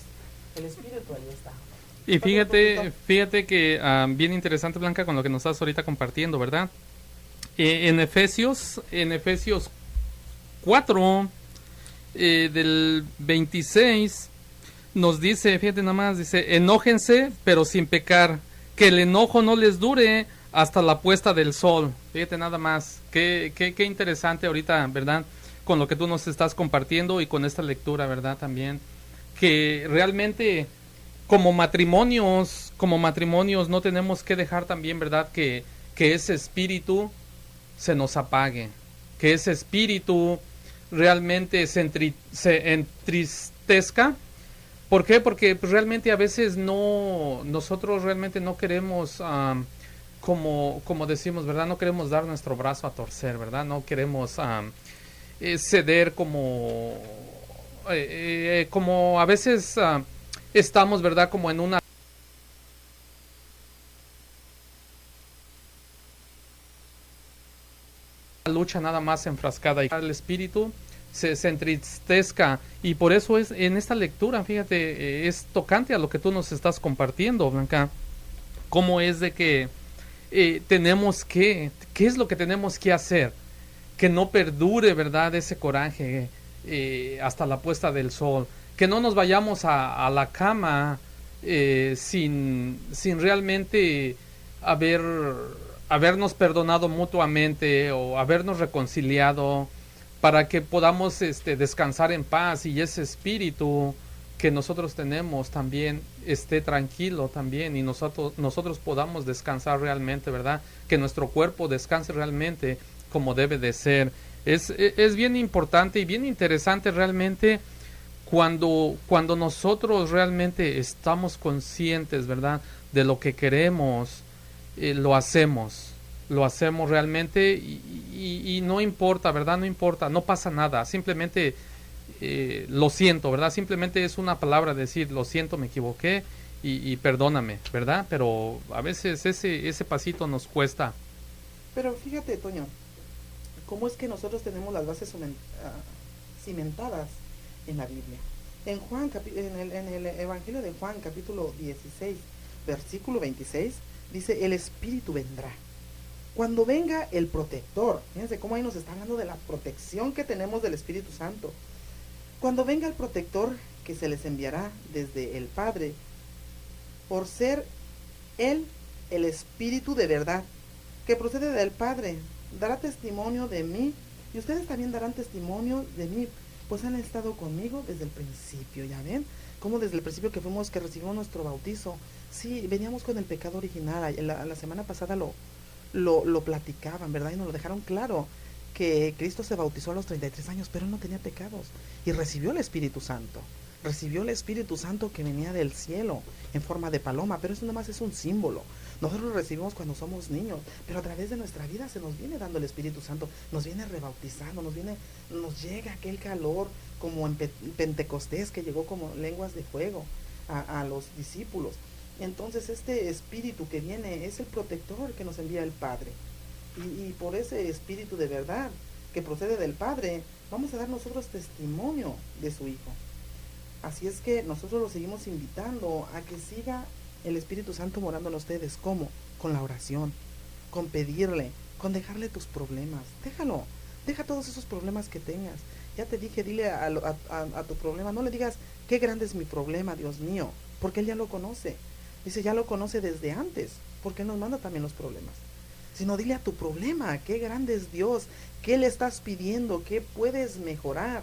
El Espíritu ahí está. Y fíjate que bien interesante, Blanca, con lo que nos estás ahorita compartiendo, ¿verdad? En Efesios 4, del 26, nos dice, fíjate nada más, dice: enójense, pero sin pecar, que el enojo no les dure hasta la puesta del sol. Fíjate nada más, qué interesante ahorita, ¿verdad? Con lo que tú nos estás compartiendo y con esta lectura, ¿verdad? También, que realmente como matrimonios no tenemos que dejar también, ¿verdad? Que ese espíritu se nos apague, que ese espíritu realmente se entristezca. ¿Por qué? Porque pues, realmente a veces nosotros realmente no queremos, como decimos, ¿verdad? No queremos dar nuestro brazo a torcer, ¿verdad? No queremos ceder como a veces estamos, ¿verdad? Como en una lucha nada más enfrascada, y el espíritu se entristezca. Y por eso es en esta lectura, fíjate, es tocante a lo que tú nos estás compartiendo, Blanca, cómo es de que ¿qué es lo que tenemos que hacer? Que no perdure, ¿verdad? Ese coraje hasta la puesta del sol, que no nos vayamos a la cama sin realmente habernos perdonado mutuamente o habernos reconciliado, para que podamos descansar en paz y ese espíritu que nosotros tenemos también esté tranquilo también, y nosotros podamos descansar realmente, ¿verdad? Que nuestro cuerpo descanse realmente como debe de ser. Es bien importante y bien interesante realmente cuando nosotros realmente estamos conscientes, ¿verdad? De lo que queremos, lo hacemos realmente y no importa, ¿verdad? No importa, no pasa nada, simplemente lo siento, ¿verdad? Simplemente es una palabra decir: lo siento, me equivoqué y perdóname, ¿verdad? Pero a veces ese pasito nos cuesta. Pero fíjate, Toño, ¿cómo es que nosotros tenemos las bases cimentadas en la Biblia? En el Evangelio de Juan, capítulo 16, versículo 26, dice: el Espíritu vendrá. Cuando venga el protector, fíjense cómo ahí nos está hablando de la protección que tenemos del Espíritu Santo. Cuando venga el protector, que se les enviará desde el Padre, por ser Él el Espíritu de verdad, que procede del Padre, dará testimonio de mí, y ustedes también darán testimonio de mí, pues han estado conmigo desde el principio. ¿Ya ven? Como desde el principio que recibimos nuestro bautizo. Sí, veníamos con el pecado original. La semana pasada lo platicaban, ¿verdad? Y nos lo dejaron claro, que Cristo se bautizó a los 33 años, pero él no tenía pecados, y recibió el Espíritu Santo. Recibió el Espíritu Santo que venía del cielo en forma de paloma, pero eso nada más es un símbolo. Nosotros lo recibimos cuando somos niños, pero a través de nuestra vida se nos viene dando el Espíritu Santo, nos viene rebautizando, nos llega aquel calor como en Pentecostés, que llegó como lenguas de fuego a los discípulos. Entonces este Espíritu que viene es el protector que nos envía el Padre, y por ese Espíritu de verdad que procede del Padre vamos a dar nosotros testimonio de su Hijo. Así es que nosotros los seguimos invitando a que siga el Espíritu Santo morando en ustedes. ¿Cómo? Con la oración, con pedirle, con dejarle tus problemas. Deja todos esos problemas que tengas. Ya te dije, dile a tu problema, no le digas: qué grande es mi problema, Dios mío, porque Él ya lo conoce. Dice, ya lo conoce desde antes, porque Él nos manda también los problemas. Sino dile a tu problema: qué grande es Dios, qué le estás pidiendo, qué puedes mejorar.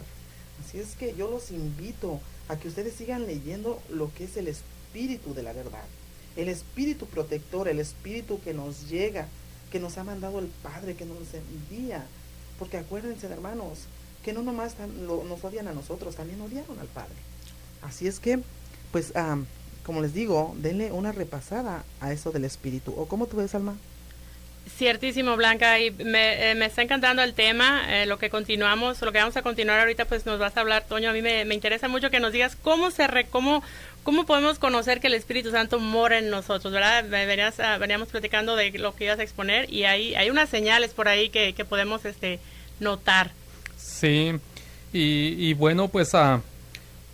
Así es que yo los invito a que ustedes sigan leyendo lo que es el espíritu de la verdad, el espíritu protector, el espíritu que nos llega, que nos ha mandado el Padre, que nos envía. Porque acuérdense, hermanos, que no nomás nos odian a nosotros, también odiaron al Padre. Así es que, pues, como les digo, denle una repasada a eso del espíritu. ¿O cómo tú ves, Alma? Ciertísimo, Blanca, y me está encantando el tema, lo que vamos a continuar ahorita, pues nos vas a hablar, Toño. A mí me interesa mucho que nos digas cómo podemos conocer que el Espíritu Santo mora en nosotros, ¿verdad? Veníamos platicando de lo que ibas a exponer, y hay unas señales por ahí que podemos notar. Sí, y bueno, pues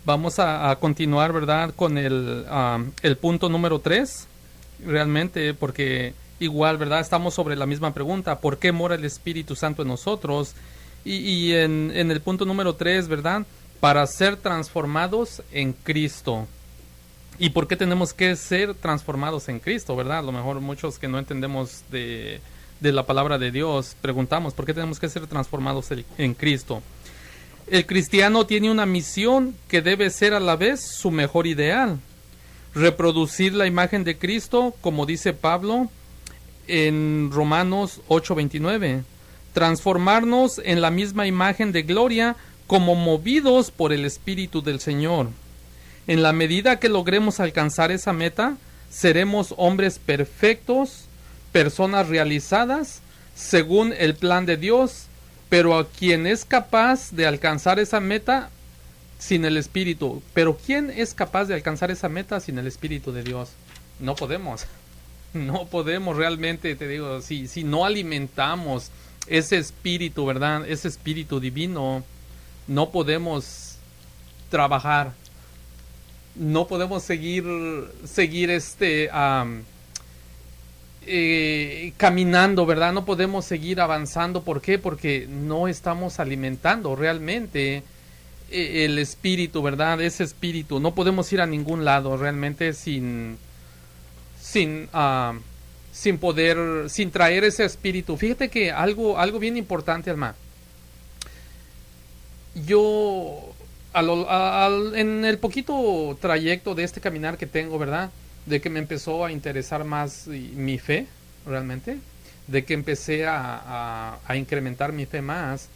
vamos a continuar, ¿verdad? Con el punto número 3, realmente, porque igual, ¿verdad? Estamos sobre la misma pregunta, ¿por qué mora el Espíritu Santo en nosotros? Y en el punto número 3, ¿verdad? Para ser transformados en Cristo. ¿Y por qué tenemos que ser transformados en Cristo, verdad? A lo mejor muchos que no entendemos de la palabra de Dios, preguntamos, ¿por qué tenemos que ser transformados en Cristo? El cristiano tiene una misión que debe ser a la vez su mejor ideal. Reproducir la imagen de Cristo, como dice Pablo en Romanos 8:29. Transformarnos en la misma imagen de gloria como movidos por el Espíritu del Señor. En la medida que logremos alcanzar esa meta, seremos hombres perfectos, personas realizadas, según el plan de Dios, pero a quien es capaz de alcanzar esa meta sin el Espíritu. Pero ¿quién es capaz de alcanzar esa meta sin el Espíritu de Dios? No podemos. No podemos realmente, te digo, si no alimentamos ese espíritu, ¿verdad? Ese espíritu divino, no podemos trabajar, no podemos seguir caminando, ¿verdad? No podemos seguir avanzando. ¿Por qué? Porque no estamos alimentando realmente el espíritu, ¿verdad? Ese espíritu. No podemos ir a ningún lado realmente sin traer ese espíritu. Fíjate que algo bien importante, Alma. Yo, en el poquito trayecto de este caminar que tengo, ¿verdad? De que me empezó a interesar más mi fe, realmente. De que empecé a incrementar mi fe más.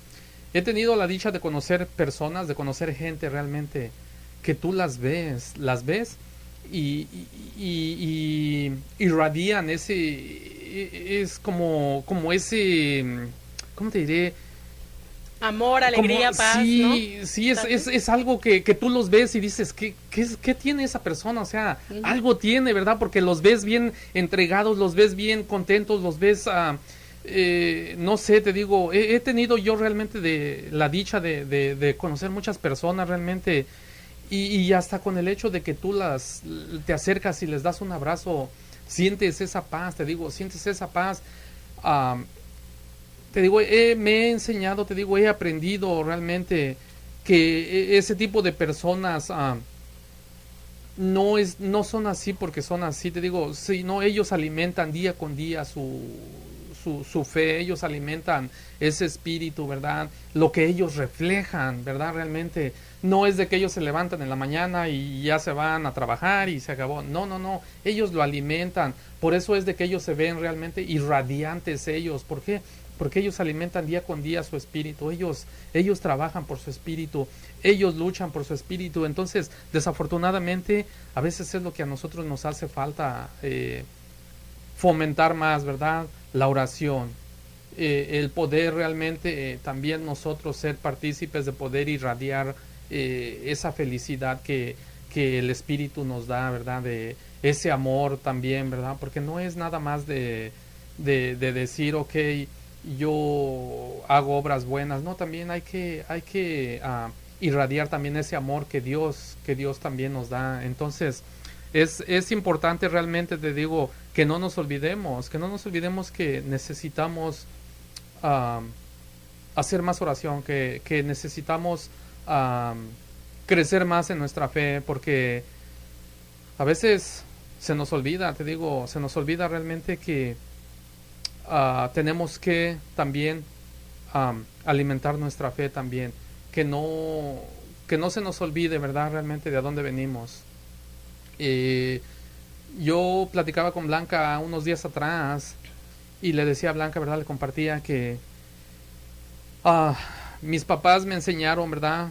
He tenido la dicha de conocer personas, de conocer gente realmente que tú las ves y irradian es como ese, ¿cómo te diré? Amor, alegría, paz, sí, ¿no? Sí, es algo que tú los ves y dices, ¿qué tiene esa persona? O sea, algo tiene, ¿verdad? Porque los ves bien entregados, los ves bien contentos, los ves, no sé, te digo, he tenido yo realmente la dicha de conocer muchas personas realmente. Y hasta con el hecho de que tú te acercas y les das un abrazo, sientes esa paz, te digo, sientes esa paz. Te digo, me he enseñado, te digo, he aprendido realmente que ese tipo de personas no son así porque son así, te digo, sino ellos alimentan día con día su fe, ellos alimentan ese espíritu, ¿verdad? Lo que ellos reflejan, ¿verdad? Realmente no es de que ellos se levantan en la mañana y ya se van a trabajar y se acabó. No, ellos lo alimentan. Por eso es de que ellos se ven realmente irradiantes ellos. ¿Por qué? Porque ellos alimentan día con día su espíritu. Ellos trabajan por su espíritu. Ellos luchan por su espíritu. Entonces, desafortunadamente, a veces es lo que a nosotros nos hace falta fomentar más, ¿verdad? La oración, el poder realmente también nosotros ser partícipes de poder irradiar esa felicidad que el Espíritu nos da, ¿verdad? De ese amor también, ¿verdad? Porque no es nada más de decir, ok, yo hago obras buenas, no, también hay que irradiar también ese amor que Dios también nos da. Entonces, es importante realmente, te digo, que no nos olvidemos que necesitamos hacer más oración, que necesitamos crecer más en nuestra fe, porque a veces se nos olvida, te digo, se nos olvida realmente que tenemos que también alimentar nuestra fe también, que no que no se nos olvide, ¿verdad? Realmente de a dónde venimos. Yo platicaba con Blanca unos días atrás y le decía a Blanca, ¿verdad? Le compartía que mis papás me enseñaron, ¿verdad?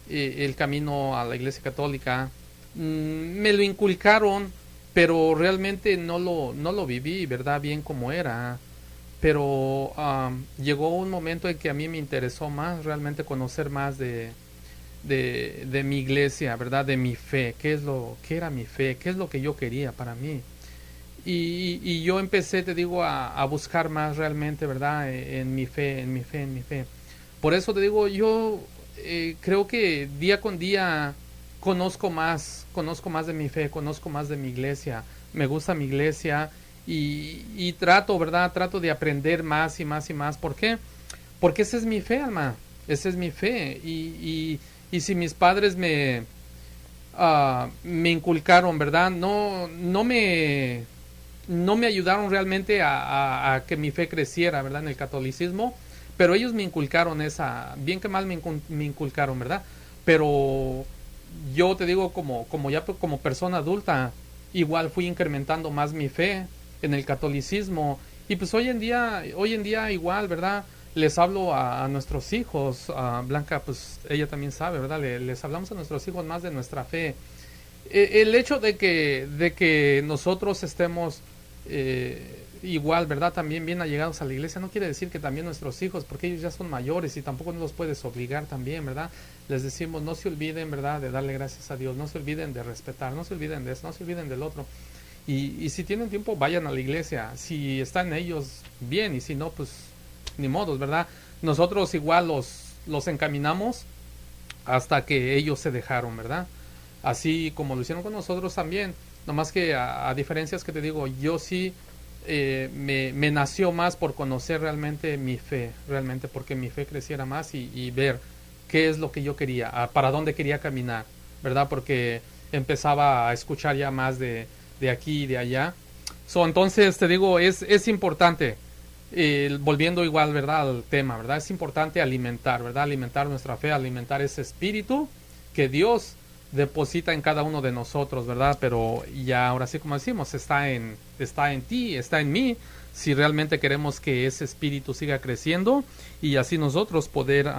El camino a la Iglesia Católica. Me lo inculcaron, pero realmente no lo viví, ¿verdad? Bien como era. Pero llegó un momento en que a mí me interesó más realmente conocer más de mi iglesia, ¿verdad? De mi fe, qué era mi fe, qué es lo que yo quería para mí. Y yo empecé, te digo, a buscar más realmente, ¿verdad? En mi fe. Por eso te digo, yo creo que día con día conozco más de mi fe, conozco más de mi iglesia, me gusta mi iglesia y trato, ¿verdad? Trato de aprender más y más y más. ¿Por qué? Porque esa es mi fe, alma, esa es mi fe. Y si mis padres me inculcaron, ¿verdad? No me ayudaron realmente a que mi fe creciera, ¿verdad? En el catolicismo, pero ellos me inculcaron bien que mal me inculcaron, ¿verdad? Pero yo te digo, como persona adulta, igual fui incrementando más mi fe en el catolicismo, y pues hoy en día igual, ¿verdad? Les hablo a nuestros hijos, a Blanca, pues ella también sabe, ¿verdad? Les hablamos a nuestros hijos más de nuestra fe. El hecho de que nosotros estemos igual, ¿verdad? También bien allegados a la iglesia, no quiere decir que también nuestros hijos, porque ellos ya son mayores y tampoco nos los puedes obligar también, ¿verdad? Les decimos, no se olviden, ¿verdad? De darle gracias a Dios, no se olviden de respetar, no se olviden de eso, no se olviden del otro. Y si tienen tiempo, vayan a la iglesia. Si están ellos, bien, y si no, pues ni modos, ¿verdad? Nosotros igual los encaminamos hasta que ellos se dejaron, ¿verdad? Así como lo hicieron con nosotros también. Nomás que a diferencias que te digo, yo sí me nació más por conocer realmente mi fe, realmente porque mi fe creciera más y ver qué es lo que yo quería, para dónde quería caminar, ¿verdad? Porque empezaba a escuchar ya más de aquí y de allá. Entonces te digo, es importante, volviendo igual, ¿verdad? Al tema, ¿verdad? Es importante alimentar, ¿verdad? Alimentar nuestra fe, alimentar ese espíritu que Dios deposita en cada uno de nosotros, ¿verdad? Pero ya ahora sí, como decimos, está en ti, está en mí, si realmente queremos que ese espíritu siga creciendo y así nosotros poder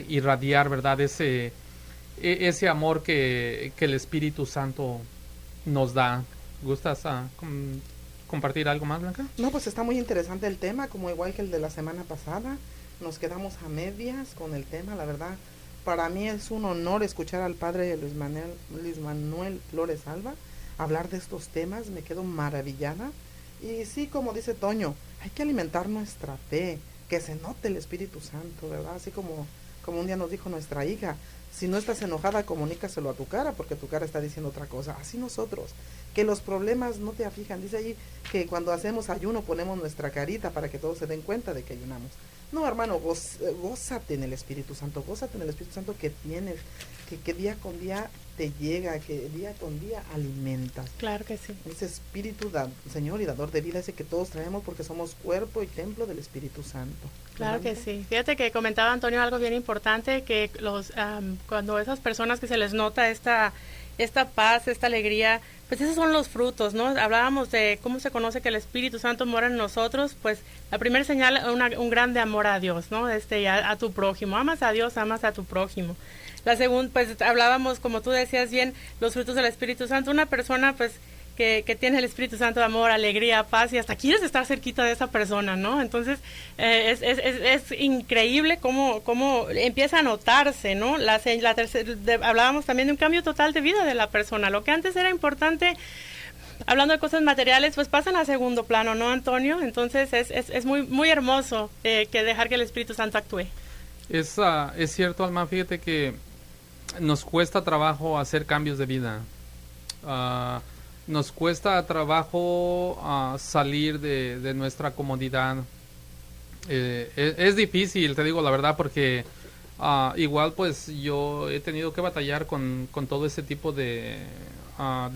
irradiar, ¿verdad? Ese amor que el Espíritu Santo nos da. ¿Gustas compartir algo más, Blanca? No, pues está muy interesante el tema, como igual que el de la semana pasada. Nos quedamos a medias con el tema, la verdad. Para mí es un honor escuchar al padre Luis Manuel Flores Alba hablar de estos temas, me quedo maravillada. Y sí, como dice Toño, hay que alimentar nuestra fe, que se note el Espíritu Santo, ¿verdad? Así como un día nos dijo nuestra hija, si no estás enojada, comunícaselo a tu cara, porque tu cara está diciendo otra cosa. Así nosotros, que los problemas no te afijan. Dice allí que cuando hacemos ayuno ponemos nuestra carita para que todos se den cuenta de que ayunamos. No, hermano, gózate en el Espíritu Santo, que tienes, que día con día te llega, que día con día alimentas. Claro que sí. Ese Espíritu, Señor, y dador de vida, ese que todos traemos porque somos cuerpo y templo del Espíritu Santo. Claro que sí. Fíjate que comentaba Antonio algo bien importante, que cuando esas personas que se les nota esta paz, esta alegría, pues esos son los frutos, ¿no? Hablábamos de cómo se conoce que el Espíritu Santo mora en nosotros, pues la primera señal, un grande amor a Dios, ¿no? A tu prójimo, amas a Dios, amas a tu prójimo. La segunda, pues hablábamos, como tú decías bien, los frutos del Espíritu Santo. Una persona, pues, que tiene el Espíritu Santo de amor, alegría, paz, y hasta quieres estar cerquita de esa persona, ¿no? Entonces, es increíble cómo empieza a notarse, ¿no? Hablábamos también de un cambio total de vida de la persona. Lo que antes era importante, hablando de cosas materiales, pues pasan a segundo plano, ¿no, Antonio? Entonces, es muy, muy hermoso que dejar que el Espíritu Santo actúe. Es cierto, Alma, fíjate que nos cuesta trabajo hacer cambios de vida. Nos cuesta trabajo salir de nuestra comodidad. Es difícil, te digo la verdad, porque igual pues yo he tenido que batallar con todo ese tipo de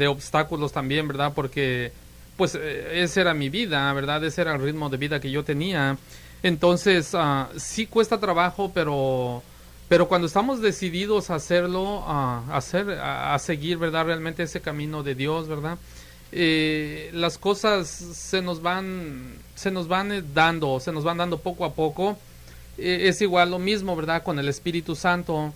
obstáculos también, ¿verdad? Porque pues esa era mi vida, ¿verdad? Ese era el ritmo de vida que yo tenía. Entonces sí cuesta trabajo, pero Pero cuando estamos decididos a hacerlo, a seguir, ¿verdad? Realmente ese camino de Dios, ¿verdad? Las cosas se nos van dando poco a poco. Es igual lo mismo, ¿verdad? Con el Espíritu Santo.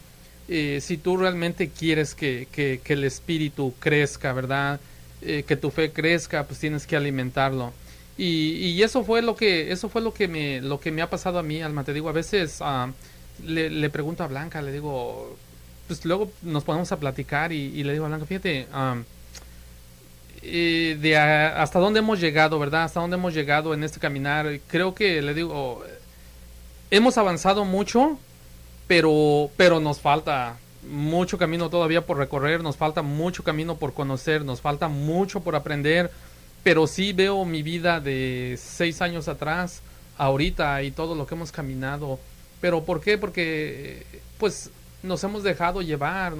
Si tú realmente quieres que el Espíritu crezca, ¿verdad? Que tu fe crezca, pues tienes que alimentarlo. Y eso fue lo que me ha pasado a mí, Alma. Te digo, a veces le pregunto a Blanca, le digo, pues luego nos ponemos a platicar y le digo a Blanca, fíjate, hasta dónde hemos llegado, ¿verdad? Hasta dónde hemos llegado en este caminar. Creo que, le digo, hemos avanzado mucho, pero nos falta mucho camino todavía por recorrer, nos falta mucho camino por conocer, nos falta mucho por aprender, pero sí veo mi vida de 6 años atrás, ahorita, y todo lo que hemos caminado. ¿Pero por qué? Porque pues nos hemos dejado llevar,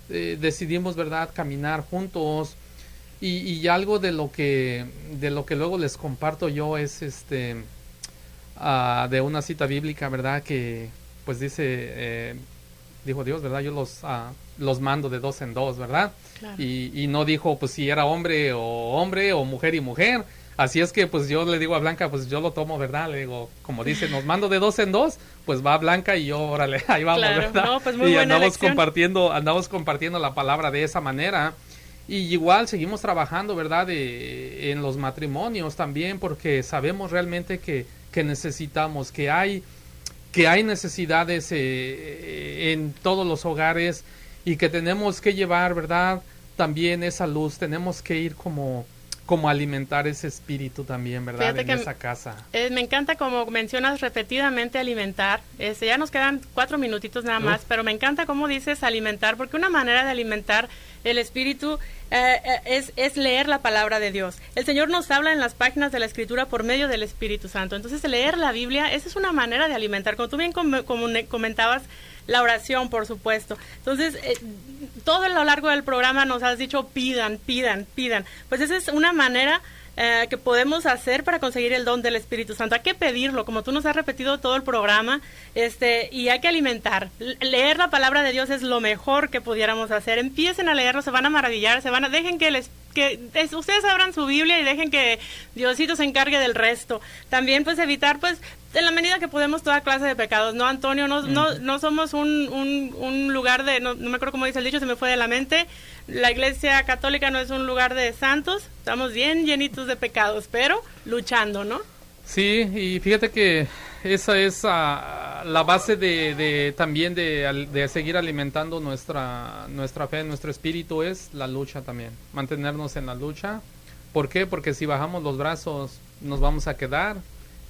decidimos, ¿verdad?, caminar juntos. Y algo de lo que luego les comparto yo es de una cita bíblica, ¿verdad? Que pues dijo Dios, ¿verdad? Yo los mando de 2 en 2, ¿verdad? Claro. Y no dijo pues si era hombre o mujer y mujer. Así es que pues yo le digo a Blanca, pues yo lo tomo, ¿verdad? Le digo, como dice, nos mando de 2 en 2, pues va Blanca y yo, órale, ahí vamos, claro, ¿verdad? No, pues muy y buena andamos compartiendo la palabra de esa manera. Y igual seguimos trabajando, ¿verdad? En los matrimonios también, porque sabemos realmente que necesitamos, que hay necesidades en todos los hogares, y que tenemos que llevar, ¿verdad?, también esa luz. Tenemos que ir como alimentar ese espíritu también, ¿verdad? Fíjate en esa casa. Me encanta como mencionas repetidamente alimentar. Ya nos quedan 4 minutitos nada más, pero me encanta cómo dices alimentar, porque una manera de alimentar el espíritu es leer la palabra de Dios. El Señor nos habla en las páginas de la Escritura por medio del Espíritu Santo. Entonces, leer la Biblia, esa es una manera de alimentar. Como tú bien comentabas, la oración, por supuesto. Entonces, todo a lo largo del programa nos has dicho pidan. Pues esa es una manera que podemos hacer para conseguir el don del Espíritu Santo. Hay que pedirlo, como tú nos has repetido todo el programa, y hay que alimentar. Leer la palabra de Dios es lo mejor que pudiéramos hacer. Empiecen a leerlo, se van a maravillar, dejen que ustedes abran su Biblia y dejen que Diosito se encargue del resto. También pues evitar pues en la medida que podemos toda clase de pecados, ¿no, Antonio? No somos un lugar de, no me acuerdo cómo dice el dicho, se me fue de la mente. La Iglesia Católica no es un lugar de santos, estamos bien llenitos de pecados, pero luchando, ¿no? Sí, y fíjate que esa es la base también de seguir alimentando nuestra fe, nuestro espíritu, es la lucha también, mantenernos en la lucha. ¿Por qué? Porque si bajamos los brazos nos vamos a quedar.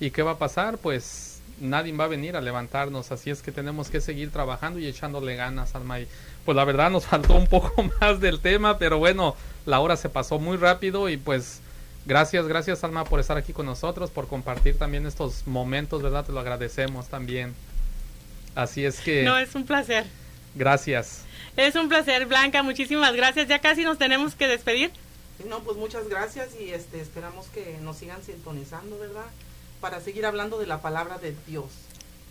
¿Y qué va a pasar? Pues nadie va a venir a levantarnos, así es que tenemos que seguir trabajando y echándole ganas, Alma. Y pues la verdad nos faltó un poco más del tema, pero bueno, la hora se pasó muy rápido y pues gracias, Alma, por estar aquí con nosotros, por compartir también estos momentos, ¿verdad? Te lo agradecemos también. Así es que... No, es un placer. Gracias. Es un placer, Blanca, muchísimas gracias. Ya casi nos tenemos que despedir. No, pues muchas gracias y esperamos que nos sigan sintonizando, ¿verdad?, para seguir hablando de la palabra de Dios,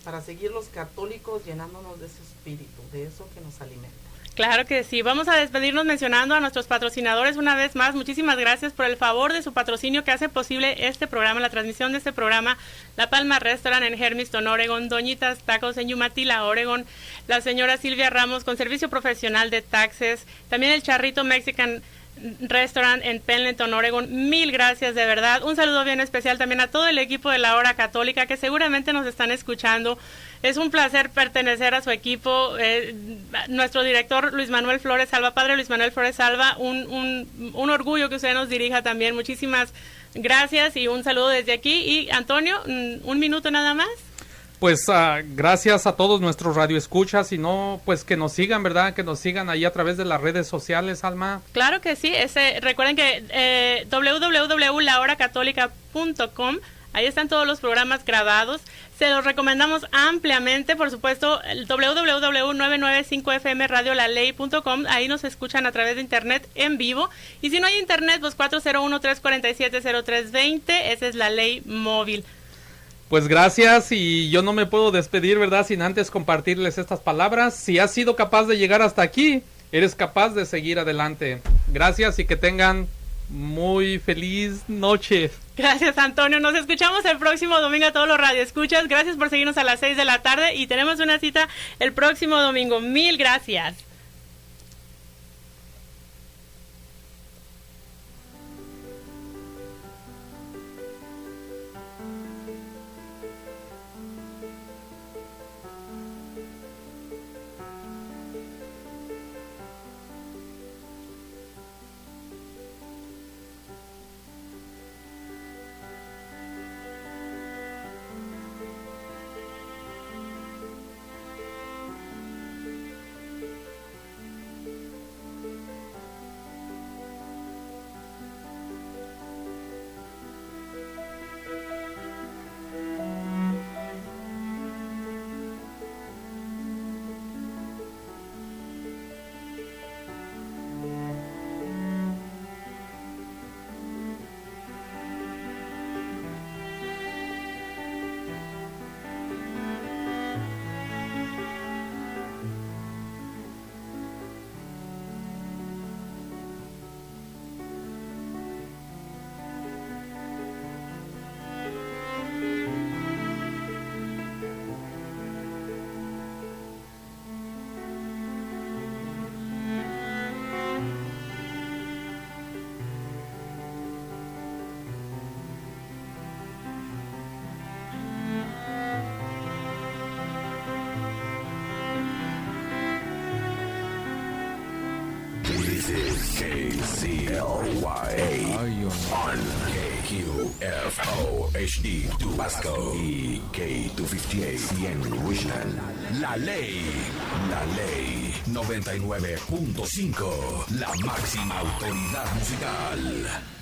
para seguir los católicos llenándonos de ese espíritu, de eso que nos alimenta. Claro que sí. Vamos a despedirnos mencionando a nuestros patrocinadores una vez más. Muchísimas gracias por el favor de su patrocinio que hace posible este programa, la transmisión de este programa. La Palma Restaurant en Hermiston, Oregon, Doñitas Tacos en Umatilla, Oregon, la señora Silvia Ramos con servicio profesional de taxes, también el Charrito Mexican Restaurant en Pendleton, Oregon. Mil gracias, de verdad. Un saludo bien especial también a todo el equipo de La Hora Católica que seguramente nos están escuchando. Es un placer pertenecer a su equipo. Nuestro director Luis Manuel Flores Salva, padre Luis Manuel Flores Salva, un orgullo que usted nos dirija también. Muchísimas gracias y un saludo desde aquí. Y Antonio, 1 minuto nada más. Pues gracias a todos nuestros radioescuchas y no, pues que nos sigan, ¿verdad? Que nos sigan ahí a través de las redes sociales, Alma. Claro que sí, recuerden que www.lahoracatolica.com, ahí están todos los programas grabados. Se los recomendamos ampliamente, por supuesto, el www.995fmradiolалей.com, ahí nos escuchan a través de internet en vivo. Y si no hay internet, pues 401-347-0320, esa es La Ley móvil. Pues gracias, y yo no me puedo despedir, ¿verdad?, sin antes compartirles estas palabras. Si has sido capaz de llegar hasta aquí, eres capaz de seguir adelante. Gracias y que tengan muy feliz noche. Gracias, Antonio. Nos escuchamos el próximo domingo a todos los radioescuchas. Gracias por seguirnos a las 6 de la tarde y tenemos una cita el próximo domingo. Mil gracias. KCLYA on KQFO HD Tabasco y K258 CN Richland. La ley 99.5, la máxima autoridad musical.